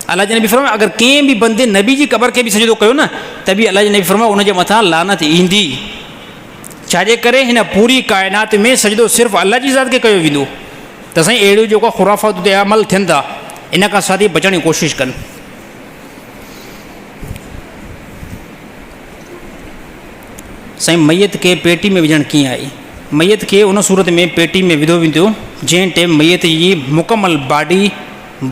अलाह जे नबी फरमायो अगरि कंहिं बि बंदे नबी जी क़बर खे बि सजदो कयो न त बि अलाह जे नबी फरमायो उनजे मथां लानत ईंदी। छाजे करे? हिन पूरी काइनात में सजदो सिर्फ़ु अलाह जी ज़ात खे कयो वेंदो। त साईं अहिड़ियूं जेको ख़ुराफ़ात ते अमल थियनि था, इन खां साथी बचण जी कोशिशि कनि। साईं मैयत खे पेटी में विझणु कीअं आहे? मैयत खे उन सूरत में पेटी में विधो वेंदो जंहिं टाइम मैयत जी मुकमल बॉडी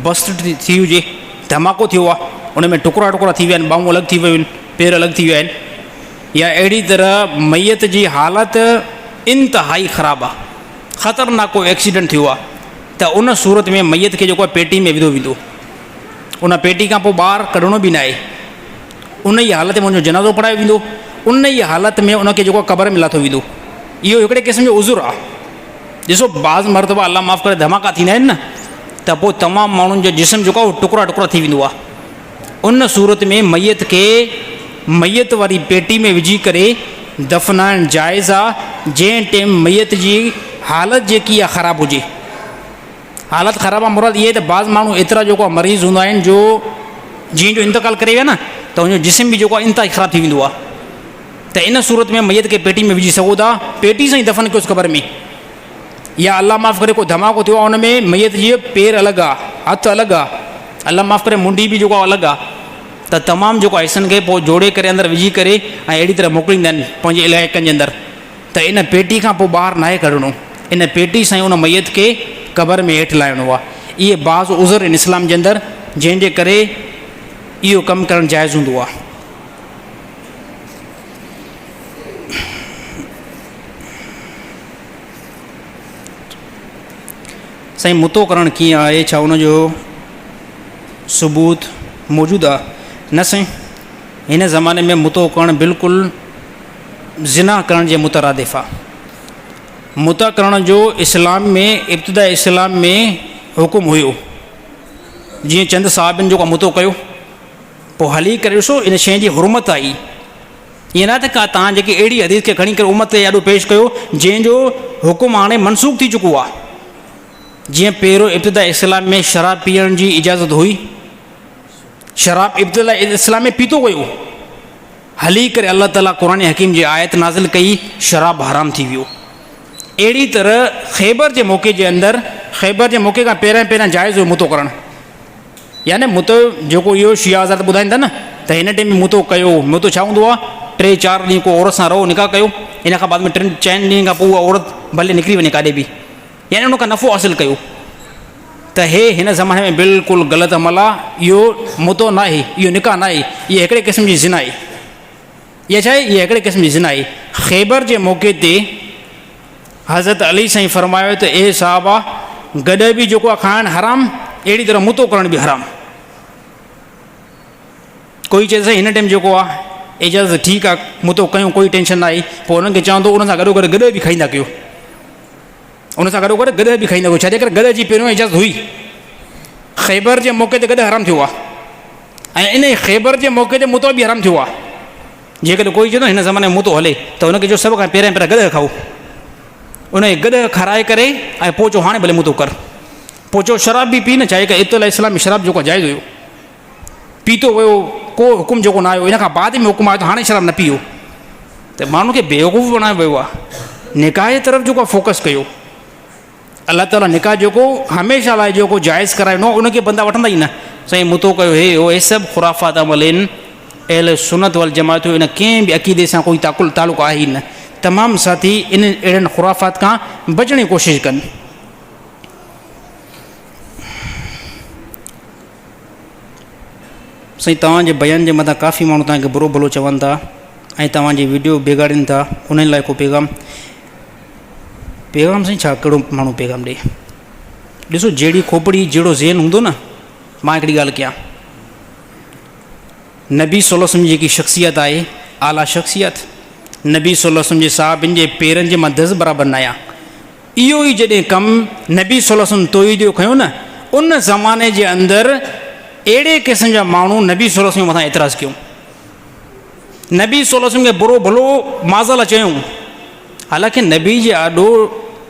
बस्ट थी हुजे, धमाको थियो आहे, उन में टुकड़ा टुकड़ा थी विया आहिनि, ॿाहूं अलॻि थी वियूं आहिनि, पेर अलॻि थी विया आहिनि, या अहिड़ी तरह मैयत जी हालत इंतिहाई ख़राबु आहे, ख़तरनाक को एक्सीडेंट थियो आहे, त उन सूरत में मैयत खे जेको आहे पेटी में विधो वेंदो। उन पेटी खां पोइ ॿाहिरि कढणो बि न आहे, उन ई हालत में उनजो जनाज़ो पढ़ायो वेंदो, उन ई हालत में उनखे जेको क़बर में लाथो वेंदो। इहो हिकिड़े क़िस्म जो उज़ुर आहे। ॾिसो बाज़ मरतबा अलाह माफ़ करे धमाका थींदा आहिनि न, त पोइ तमामु माण्हुनि जो जिस्म जेको आहे उहो टुकड़ा टुकड़ा थी वेंदो आहे। उन सूरत में मैयत खे मैयत वारी पेटी में विझी करे दफ़नाइणु जाइज़ आहे, जंहिं टाइम मैयत जी हालत जेकी आहे ख़राबु हुजे। हालत ख़राबु आहे मुराद इहे त बाज़ माण्हू एतिरा जेको आहे मरीज़ हूंदा आहिनि जो जीअं जो इंतकाल करे विया न, त उनजो जिस्म बि जेको आहे इंतिहाई ख़राबु थी वेंदो आहे। त इन सूरत में मैयत खे पेटी में विझी सघो था, पेटी सां ई दफ़न कयोसि क़बर में। या अलाह माफ़ करे को धमाको थियो आहे, उन में मैयत जी पेर अलॻि आहे, हथु अलॻि आहे, अलाह माफ़ करे मुंडी बि जेको आहे अलॻि आहे, त तमामु जेको आहे हिसनि खे पोइ जोड़े करे अंदरि विझी करे ऐं अहिड़ी तरह मोकिलींदा आहिनि पंहिंजे इलाइक़नि जे अंदरि। त इन पेटी खां पोइ ॿाहिरि नाहे कढणो, इन पेटी सां ई उन मैयत खे क़बर में हेठि लाहिणो आहे। इहे बाज़ उज़र आहिनि इस्लाम जे अंदरि, जंहिंजे करे इहो कमु करणु जाइज़ हूंदो आहे। साईं मुतो करणु कीअं आहे? छा उनजो सबूत मौजूदु आहे? न साईं, हिन ज़माने में मुतो करणु बिल्कुलु ज़िना करण जे मुतरादिफ़ आहे। मुता करण जो इस्लाम में इब्तिदा इस्लाम में हुकुम हुयो, जीअं चंद साहिबनि जेको मुतो कयो, पोइ हली करे ॾिसो इन शइ जी हुरमत आई। ईअं न त का तव्हां जेकी अहिड़ी हदीस खे खणी करे उम्मत ते ॾाढो पेश कयो जंहिंजो हुकुम हाणे मनसूख़ थी चुको आहे। जीअं पहिरियों इब्तिदा इस्लाम में शराब पीअण जी इजाज़त हुई, शराब इब्तिदा इस्लाम में पीतो वियो, हली करे अल्लाह ताला क़ुरान हकीम जी आयत नाज़िल कई, शराब हराम थी वियो। अहिड़ी तरह ख़ैबर जे मौक़े जे अंदरि, ख़ैबर जे मौक़े खां पहिरियां जाइज़ हुयो मुतो करणु। यानी मुतो जेको इहो शिया हज़रत ॿुधाईंदा न, त हिन टाइम में मुतो कयो। मुतो छा हूंदो आहे? 3-4 ॾींहं को औरत सां रहो, निकाह कयो, इन खां बाद में 3-4 ॾींहंनि खां पोइ उहा औरत भले निकिरी वञे काॾे बि, यानी उन खां नफ़ो हासिलु कयो। त हे हिन ज़माने में बिल्कुलु ग़लति अमल आहे। इहो मुतो न आहे, इहो निकाह न आहे, इहा हिकिड़े क़िस्म जी ज़िना आहे। इहा छा आहे? इहा हिकिड़े क़िस्म जी ज़िना आहे। ख़ैबर जे मौक़े ते हज़रत अली साईं फरमायो त ए साहबा, गॾु बि जेको आहे खाइणु हराम, अहिड़ी तरह मुतो करण बि हराम। कोई चए साईं हिन टाइम जेको आहे इजाज़त ठीकु आहे मूं तो कयूं कोई टेंशन न आई, पोइ उन्हनि खे चवंदो उन सां गॾो गॾु गॾु बि खाईंदा कयो, उन सां गॾो गॾु गॾु बि खाईंदा कयो। छाजे करे गॾु जी पहिरियों इजाज़त हुई, ख़ैबर जे मौक़े ते गॾु हराम थियो आहे ऐं इन ख़ैबर जे मौक़े ते मूं तो बि हराम थियो आहे। जेकॾहिं कोई चवंदो हिन ज़माने में मूं तो हले त हुनखे जो सभ खां पहिरियों गॾु खाओ, उन खे गॾु खाराए करे ऐं पोइ चओ हाणे भले मूं तो कर। पोइ चओ शराब बि पी न, चाहे करे इब्तिला इस्लाम में शराब जेको जाइज़ हुयो पीतो वियो, को हुकुम जेको न आयो, इन खां बाद में हुकुम आयो त हाणे शराब न पीओ, त माण्हू खे बेवकूफ़ बणायो वियो आहे। निकाह जे तरफ़ जेको आहे फोकस कयो। अलाह ताला निकाह जेको हमेशह लाइ जेको जाइज़ कराइणो उनखे बंदा वठंदा ई न। साईं मूं तो कयो हे हो, हे सभु ख़ुराफ़ात अमल आहिनि। अहल सुन्नत वल जमात इन कंहिं बि अक़ीदे सां कोई तालुक़ु आहे ई न। तमामु साथी इन अहिड़नि ख़ुराफ़ात खां बचण जी कोशिशि कनि। साईं तव्हांजे बयान जे मथां काफ़ी माण्हू तव्हांखे बुरो भलो चवनि था ऐं तव्हांजी वीडियो बिगाड़नि था, उन्हनि लाइ को पैगाम साईं छा कहिड़ो माण्हू पैगाम ॾे? ॾिसो जहिड़ी खोपड़ी जहिड़ो ज़हन हूंदो न, मां हिकिड़ी ॻाल्हि कयां, नबी सल्लल्लाहु अलैहि वसल्लम जी जेकी शख़्सियत आहे आला शख़्सियत, नबी सल्लल्लाहु अलैहि वसल्लम जे साहबनि जे पेरनि जे मदद बराबरि न आया। इहो ई जॾहिं कमु नबी सल्लल्लाहु अलैहि वसल्लम तोईदियो खयो न, उन ज़माने जे अंदरि अहिड़े क़िस्म जा माण्हू नबी सल्लल्लाहु अलैहि वसल्लम मथां एतिराज़ु कयूं, नबी सल्लल्लाहु अलैहि वसल्लम खे बुरो भलो माज़ाला चयूं। हालांकि नबी जे आॾो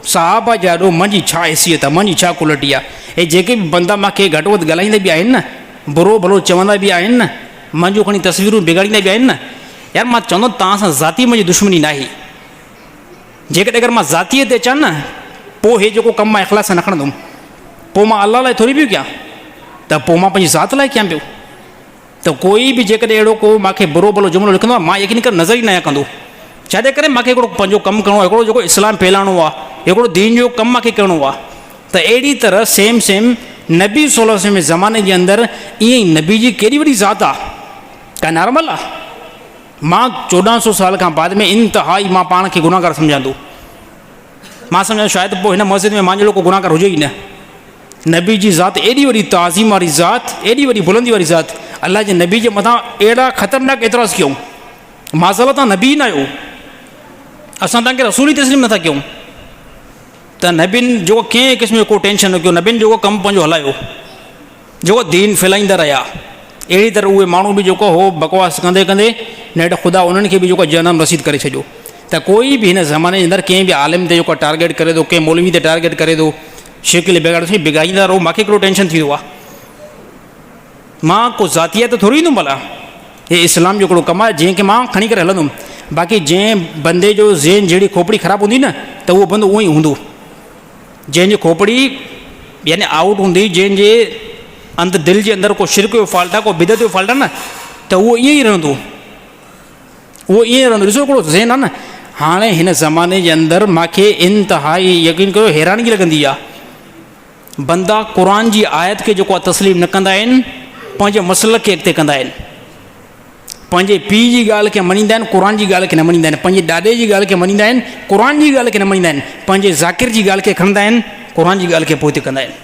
साहबा जे आॾो मुंहिंजी छा हैसियत आहे, मुंहिंजी छा क्वालिटी आहे। ऐं जेके बि बंदा मूंखे घटि वधि ॻाल्हाईंदा बि आहिनि न, बुरो भलो चवंदा बि आहिनि न, मुंहिंजूं खणी तस्वीरूं बिगाड़ींदा बि आहिनि न, यार मां चवंदो तव्हां सां ज़ाती मुंहिंजी दुश्मनी न आहे। जेकॾहिं अगरि मां ज़ातीअ ते अचां न, पोइ हे जेको कमु मां इख़लास सां न खणंदुमि, पोइ मां अलाह लाइ थोरी पियो कयां, त पोइ मां पंहिंजी ज़ात लाइ कयां पियो। त कोई बि जेकॾहिं अहिड़ो को मूंखे बुरो भलो जुमिलो लिखंदो आहे, मां यकीन करे नज़र ई न कंदो। छाजे करे मूंखे हिकिड़ो पंहिंजो कमु करिणो आहे, हिकिड़ो जेको इस्लाम फैलाइणो आहे, हिकिड़ो दीन जो कमु मूंखे करिणो आहे। त अहिड़ी तरह सेम नबी सल्लल्लाहु अलैहि वसल्लम ज़माने जे अंदरि ईअं ई नबी जी केॾी वॾी ज़ात आहे, का नॉर्मल आहे। मां 1400 साल खां बाद में इंतिहाई मां पाण खे गुनाहगार सम्झां थो। मां सम्झां शायदि पोइ हिन मस्जिद में मुंहिंजो को गुनाहगार हुजे ई न। नबी जी ज़ात एॾी वॾी ताज़ीम वारी ज़ात, एॾी वॾी बुलंदी वारी ज़ात, अलाह जे नबी जे मथां अहिड़ा ख़तरनाक एतिराज़ कयूं। माज़ाला तव्हां नबी न आहियो, असां तव्हांखे रसूल ई तस्लीम नथा कयूं। त नबीन जेको कंहिं क़िस्म जो को टेंशन न कयो, नबीन जेको कमु पंहिंजो हलायो, जेको दीन फैलाईंदा रहिया। अहिड़ी तरह उहे माण्हू बि जेको हो बकवास कंदे कंदे नेठि ख़ुदा उन्हनि खे बि जेको जनम रसीद करे छॾियो। त कोई बि हिन ज़माने जे अंदरि कंहिं बि आलिम ते जेको टारगेट करे थो, कंहिं मौलवी ते टारगेट करे थो, शिकिल बिगाड़ो थी बिगाड़ींदा रहो, मूंखे हिकिड़ो टेंशन थी वियो आहे। मां को ज़ातियत थोरी ईंदुमि भला, हे इस्लाम जो हिकिड़ो कमु आहे जंहिंखे मां खणी करे हलंदुमि। बाक़ी जंहिं बंदे जो ज़हन जहिड़ी खोपड़ी ख़राबु हूंदी न, त उहो बंदो उहो ई हूंदो। जंहिंजी खोपड़ी यानी आउट हूंदी, जंहिंजे अंदरि दिलि जे अंदरि को शिरक जो फॉल्ट आहे, को बिदत जो फॉल्ट आहे न, त उहो ईअं ई रहंदो, उहो ईअं रहंदो। ॾिसो हिकिड़ो ज़हन आहे न, हाणे हिन ज़माने जे अंदरि मूंखे इंतिहाई यकीन कयो हैरानगी लॻंदी आहे। बंदा क़ुर जी आयत खे जेको आहे तस्लीम न कंदा आहिनि, पंहिंजे मसलक खे अॻिते कंदा आहिनि। पंहिंजे पीउ जी ॻाल्हि खे मञींदा आहिनि, क़ुर जी ॻाल्हि खे न मञींदा आहिनि। पंहिंजे ॾाॾे जी ॻाल्हि खे मञींदा आहिनि, क़ुर जी ॻाल्हि खे न मञींदा आहिनि। पंहिंजे ज़ाकिर जी ॻाल्हि खे खणंदा आहिनि, क़ुर जी ॻाल्हि खे पोइ ते कंदा आहिनि।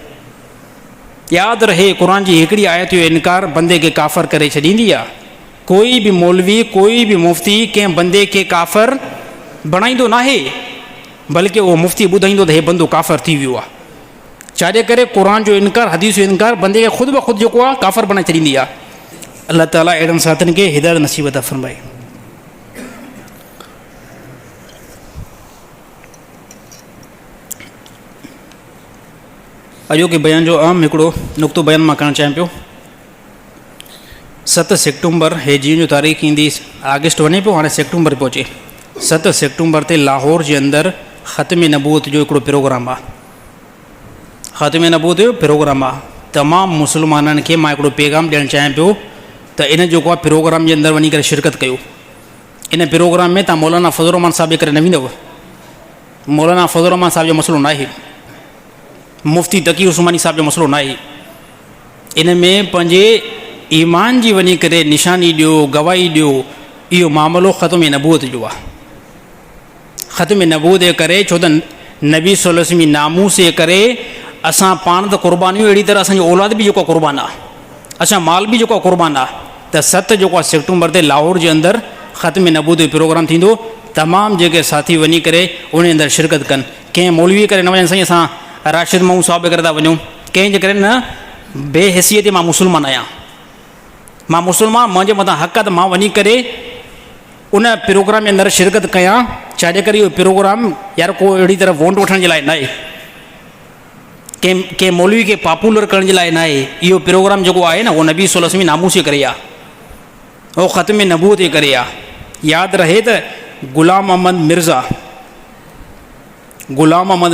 यादि रहे क़ुर जी हिकिड़ी आयत जो इनकार बंदे खे काफ़र करे छॾींदी आहे। कोई बि मौलवी, कोई बि मुफ़्ती कंहिं बंदे खे काफ़र बणाईंदो न आहे, बल्कि उहो मुफ़्ती ॿुधाईंदो त हे बंदो काफ़र थी वियो आहे। छाजे करे क़ुर जो इनकार, हदीस जो इनकार बंदे खे ख़ुदि ब ख़ुदि जेको आहे काफ़र बणाए छॾींदी आहे। अल्लाह ताला अहिड़नि साथियुनि खे हिदायत नसीब अता फ़रमाए। अॼोके बयान जो आम हिकिड़ो नुक़्तो बयान मां करणु चाहियां पियो। 7 सेप्टेम्बर हे जीअं जो तारीख़ ईंदी, अगस्त वञे पियो, हाणे सेप्टेम्बर पहुचे। 7 सेप्टेम्बर ते लाहौर जे अंदरि ख़त्म नबूवत जो हिकिड़ो प्रोग्राम आहे। ख़त्म नबूवत जो प्रोग्राम आहे। तमामु मुस्लमाननि खे मां हिकिड़ो पैगाम ॾियणु चाहियां पियो त इन जेको आहे प्रोग्राम जे अंदरि वञी करे शिरकत कयो। इन प्रोग्राम में तव्हां मौलाना फज़लुर रहमान साहिब जे करे न वेंदव। मौलाना फज़लुर रहमान साहिब जो मसइलो न आहे, मुफ़्ती तक़ी उस्मानी साहिब जो मसइलो न आहे। इन में पंहिंजे ईमान जी वञी करे निशानी ॾियो, गवाही ॾियो। इहो मामिलो ख़त्म नबूवत जो आहे। ख़त्म नबूवत जे करे, छो त नबी सल्लल्लाहु अलैहि वसल्लम नामूस जे करे असां पाण त क़ुर्बानियूं, अहिड़ी तरह असांजी औलाद बि जेको क़ुर्बान आहे, असां माल बि जेको क़ुर्बान आहे। त त 7 जेको आहे सेप्टेम्बर ते लाहौर जे अंदरि ख़त्म नबूत जो प्रोग्राम थींदो। तमामु जेके साथी वञी करे उन अंदरि शिरकत कनि। कंहिं मौलवी करे न वञनि साईं असां राशिद माण्हू साहिब करे था वञूं, कंहिं जे करे न बेहैसियत मां मुस्लमान आहियां, मां मुस्लमान, मुंहिंजे मथां हक़ आहे त मां वञी करे उन प्रोग्राम जे अंदरि शिरकत कयां। छाजे करे इहो प्रोग्राम यार को अहिड़ी तरह वोट वठण जे लाइ न आहे, कंहिं मौलवी खे पॉपुलर करण जे लाइ न आहे। इहो प्रोग्राम जेको आहे न उहो नबी सल्लल्लाहु अलैहि वसल्लम नामूस जे करे आहे, उहो ख़त्म नबूत जे करे आहे। यादि रहे त ग़ुलाम अहमद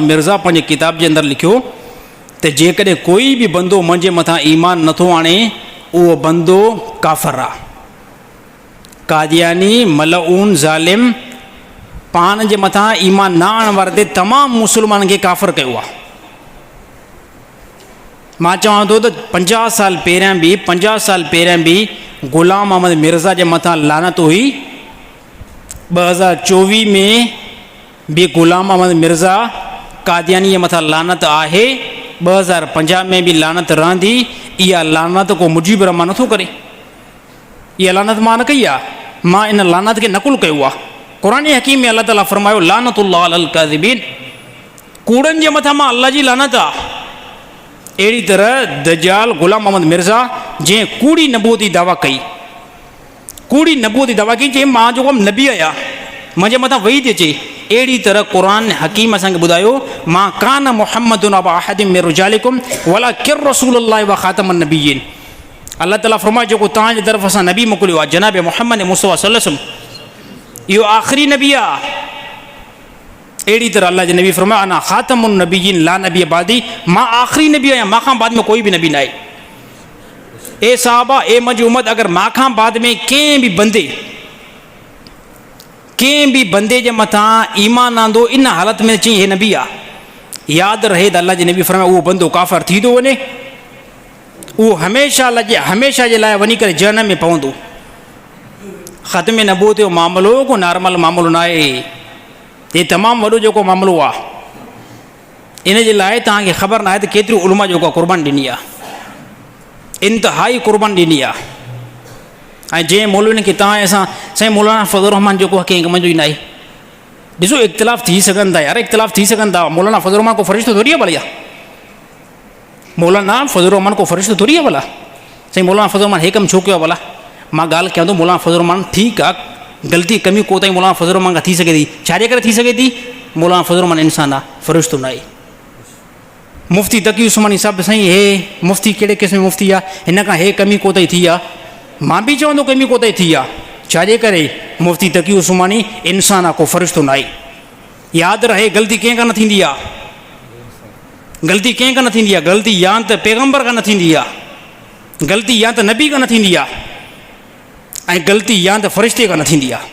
मिर्ज़ा पंहिंजे किताब जे अंदरि लिखियो त जेकॾहिं कोई बि बंदो मुंहिंजे मथां ईमान नथो आणे उहो बंदो काफ़िर आहे। कादियानी मलऊन ज़ालिम पाण जे मथां ईमान न आणण वारे ते तमामु मुस्लमाननि खे काफ़िर कयो आहे। मां चवां थो त 50 साल पहिरियां बि ग़ुलाम अहमद मिर्ज़ा जे मथां लानत हुई। 2024 में बि ग़ुलाम अहमद मिर्ज़ा कादियानी जे मथां लानत आहे। 2050 में बि लानत रहंदी। इहा लानत को मुजीब रहमान नथो करे, इहा लानत मां न कई आहे, मां इन लानत खे नकुल कयो आहे। क़ुर हकीम में अल्लाह ताला फरमायो लानतुल्लाह अलल काज़िबीन, कूड़नि जे मथां मां अल्लाह जी लानत आहे। अहिड़ी तरह दजाल ग़ुलाम अहमद मिर्ज़ा जंहिं कूड़ी नबूती दावा कई, चई मां जेको नबी आहियां, मुंहिंजे मथां वही थी अचे। अहिड़ी तरह क़ुर हकीम असांखे ॿुधायो मां कान मुहम्मदुन अबा अहदिम मिन रिजालिकुम वलाकिन रसूलुल्लाह व ख़ातमुन नबिय्यीन। अल्लाह ताला फरमाए जेको तव्हांजे तरफ़ असां नबी मोकिलियो आहे जनाब मुहम्मद मुस्तफ़ा सल्लल्लाहु अलैहि वसल्लम, इहो आख़िरी नबी आहे। अहिड़ी तरह अल्लाह जे नबी फरमाया अना ख़ातमुन नबिय्यीन ला नबी बादी, मां आख़िरी नबी आहियां, मां खां बाद में कोई बि नबी न आहे। ए साहबा, ए मुंहिंजी उम्मत, अगरि मां खां बाद में कंहिं बि बंदे जे मथां ईमान आंदो इन हालत में चई हे नबी आहे, यादि रहे त अल्लाह जे नबी फरमाया उहो बंदो काफ़िर थी थो वञे, उहो हमेशह जे लाइ वञी करे जहन्नम में पवंदो। ख़त्म नबूत जो मामिलो को नॉर्मल मामिलो न आहे, हे तमामु वॾो जेको मामिलो आहे। इन जे लाइ तव्हांखे ख़बर न आहे त केतिरी उलमा जेको आहे क़ुर्बान ॾिनी आहे, इंतिहाई क़ुर्बान ॾिनी आहे। ऐं जंहिं मौलवियुनि खे तव्हां असां साईं मौलाना फज़लुर रहमान जेको आहे कंहिं कम जो ई न आहे। ॾिसो इख़्तिलाफ़ थी सघनि था यार, इख़्तिलाफ़ थी सघनि था। मौलाना फज़लुर रहमान को फ़रिश्तो थोरी आहे भला, मौलाना फज़लुर रहमान को फ़रिश्तो थोरी आहे भला। साईं मौलाना फज़लुर रहमान हे कमु छो कयो आहे भला? मां ॻाल्हि कयां थो मौलाना फज़लुर रहमान ठीकु आहे, ग़लती कमी कोताही मौलाना फज़लुर रहमान खां थी सघे थी। छाजे करे थी सघे थी? मौलाना फज़लुर रहमान इंसान आहे, फ़रिश्तो न आहे। मुफ़्ती तक़ी उस्मानी साहिबु साईं हे मुफ़्ती कहिड़े क़िस्म जो मुफ़्ती आहे, हिन खां हे कमी कोताही थी आहे। मां बि चवंदो कमी कोताही थी आहे। छाजे करे? मुफ़्ती तक़ी उस्मानी इंसान आहे, को फ़रिश्तो न आहे। यादि रहे ग़लती कंहिं खां न थींदी आहे, ग़लती या त पैगम्बर खां न थींदी आहे, ग़लती या त नबी खां न थींदी आहे, ऐं ग़लती या त फ़रिश्ते खां न थींदी आहे।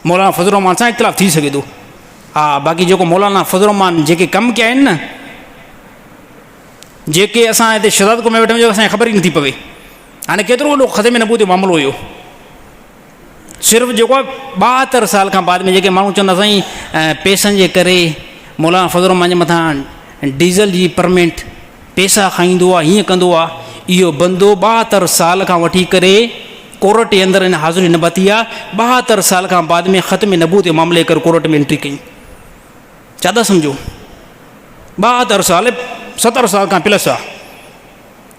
मौलाना फज़लुर रहमान सां इख़्तिलाफ़ थी सघे थो। हा, बाक़ी जेको मौलाना फज़लुर रहमान जेके कमु कया आहिनि न, जेके असां हिते शहादत में वेठे वञूं असांखे ख़बर ई नथी पवे। हाणे केतिरो वॾो ख़त्म नबूत जो मामिलो हुयो। सिर्फ़ु जेको आहे 72 साल खां बाद में जेके माण्हू चवंदा साईं पैसनि जे करे मौलाना फज़लुर रहमान जे मथां डीज़ल जी परमेंट पैसा खाईंदो आहे, हीअं कंदो आहे, इहो बंदो 72 साल खां वठी करे कोर्ट जे अंदरि हिन हाज़िरी न बती आहे। 72 साल खां बाद में ख़त्म नबूत जे मामले करे कोर्ट में एंट्री कई। छा था सम्झो? 72 साल 70 साल खां प्लस आहे,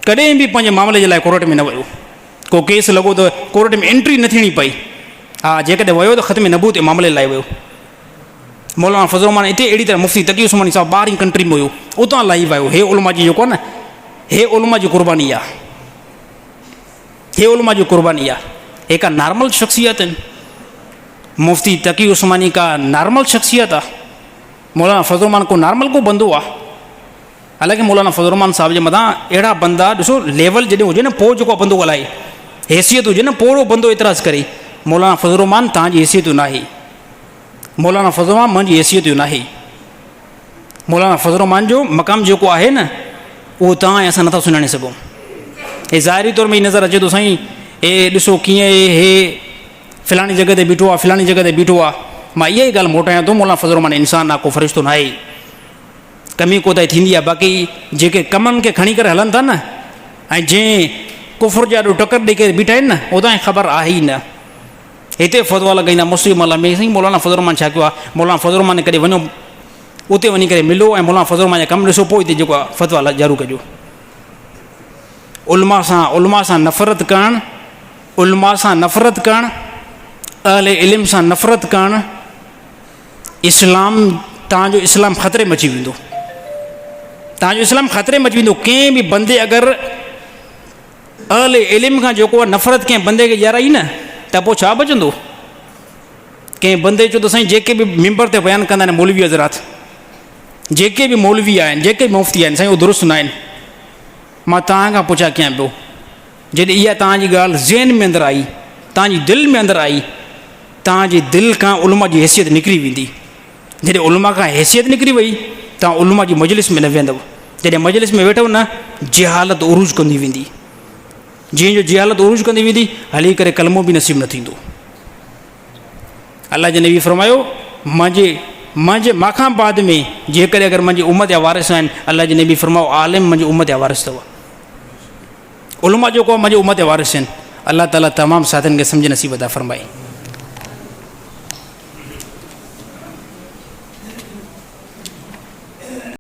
कॾहिं बि पंहिंजे मामले जे लाइ कोर्ट में न वियो। को केस लॻो त कोर्ट में एंट्री न थियणी पई। हा, जेकॾहिं वियो त ख़त्म नबूत जे मामले लाइ वियो। मौलाना फज़लुर रहमान हिते अहिड़ी तरह मुफ़्ती तक़ी उस्मानी साहिबु ॿाहिरीं कंट्री में हुयो, उतां लाइ वियो। हे उलमा जी जेको आहे न, हे उलमा जी क़ुर्बानी आहे, हे का नॉर्मल शख़्सियत आहिनि। मुफ़्ती तक़ी उस्मानी का नॉर्मल शख़्सियत आहे। मौलाना फज़लुर रहमान को नॉर्मल को बंदो आहे। हालांकि मौलाना फज़लुर रहमान साहिब जे मथां अहिड़ा बंदा ॾिसो लेवल जॾहिं हुजे न, पोइ जेको बंदो ॻाल्हाए, हैसियत हुजे न, पोइ बंदो एतिराज़ करे। मौलाना फज़लुर रहमान तव्हांजी हैसियत न आहे, मौलाना फज़लुर रहमान मुंहिंजी हैसियत न आहे। मौलाना फज़लुर रहमान जो मक़ाम जेको आहे न, उहो तव्हां ऐं असां नथा सुञाणे सघूं। हे ज़ाहिरी तौर में ई नज़र अचे थो साईं, हे ॾिसो कीअं हे फ़लाणी जॻह ते बीठो आहे, फ़लाणी जॻह ते बीठो आहे। मां इहा ई ॻाल्हि मोटायां थो, मौलाना फज़लुर रहमान इंसान आहे, को फ़रिश्तो न आहे। कमी कोताही थींदी आहे। बाक़ी जेके कमनि खे खणी करे हलनि था न, ऐं जंहिं कुफर जा टकर ॾेई करे बीठा आहिनि न, उतां जी ख़बर आहे ई न। हिते फतवा लॻाईंदा मुस्लिम अला में, साईं मौलाना फज़ल रहमान छा कयो आहे, मौलाना फज़ल रहमान कॾहिं वञो उते वञी करे मिलो ऐं मौलाना फज़ल रहमान जा कमु ॾिसो, पोइ हिते जेको आहे फतवा जारू कजो। उलमा सां नफ़रत करणु, उलमा सां नफ़रत करणु, अहले इल्म सां नफ़रत करणु, इस्लाम तव्हांजो इस्लाम ख़तरे में अची वेंदो, तव्हांजो इस्लाम ख़तरे में अची वेंदो। कंहिं बि बंदे अगरि अहले इल्म खां जेको आहे नफ़रत कंहिं बंदे खे ॼाराई न, त पोइ छा बचंदो। कंहिं बंदे जो त साईं जेके बि मिंबर ते बयानु कंदा आहिनि मौलवी हज़रात, जेके बि मौलवी आहिनि, जेके बि मुफ़्ती आहिनि, साईं उहे दुरुस्त न आहिनि। मां तव्हां खां पुछां कयां पियो, जॾहिं इहा तव्हांजी ॻाल्हि ज़हन में अंदरि आई, तव्हांजी दिलि में अंदरि आई, तव्हांजी दिलि खां उलमा जी हैसियत निकिरी वेंदी। जॾहिं उलमा खां हैसियत निकिरी वई, तव्हां उलमा जी मजलिस में न वेंदव। जॾहिं मजलिस में वेठो न, जिहालत उरूज कंदी वेंदी। जंहिंजो जिहालत उरूज कंदी वेंदी, हली करे कलमो बि नसीब न थींदो। अल्लाह जे नबी फरमायो, मुंहिंजे माखां बाद में जेकॾहिं अगरि मुंहिंजी उम्मत जा वारिस आहिनि, अल्लाह जे नबी फरमायो आलिम मुंहिंजी उम्मत जा वारिस अथव। उलमा जेको आहे मुंहिंजी उम्मत जा वारिस आहिनि। अल्लाह ताला तमामु साथियुनि खे सम्झ नसीब अता फरमाए।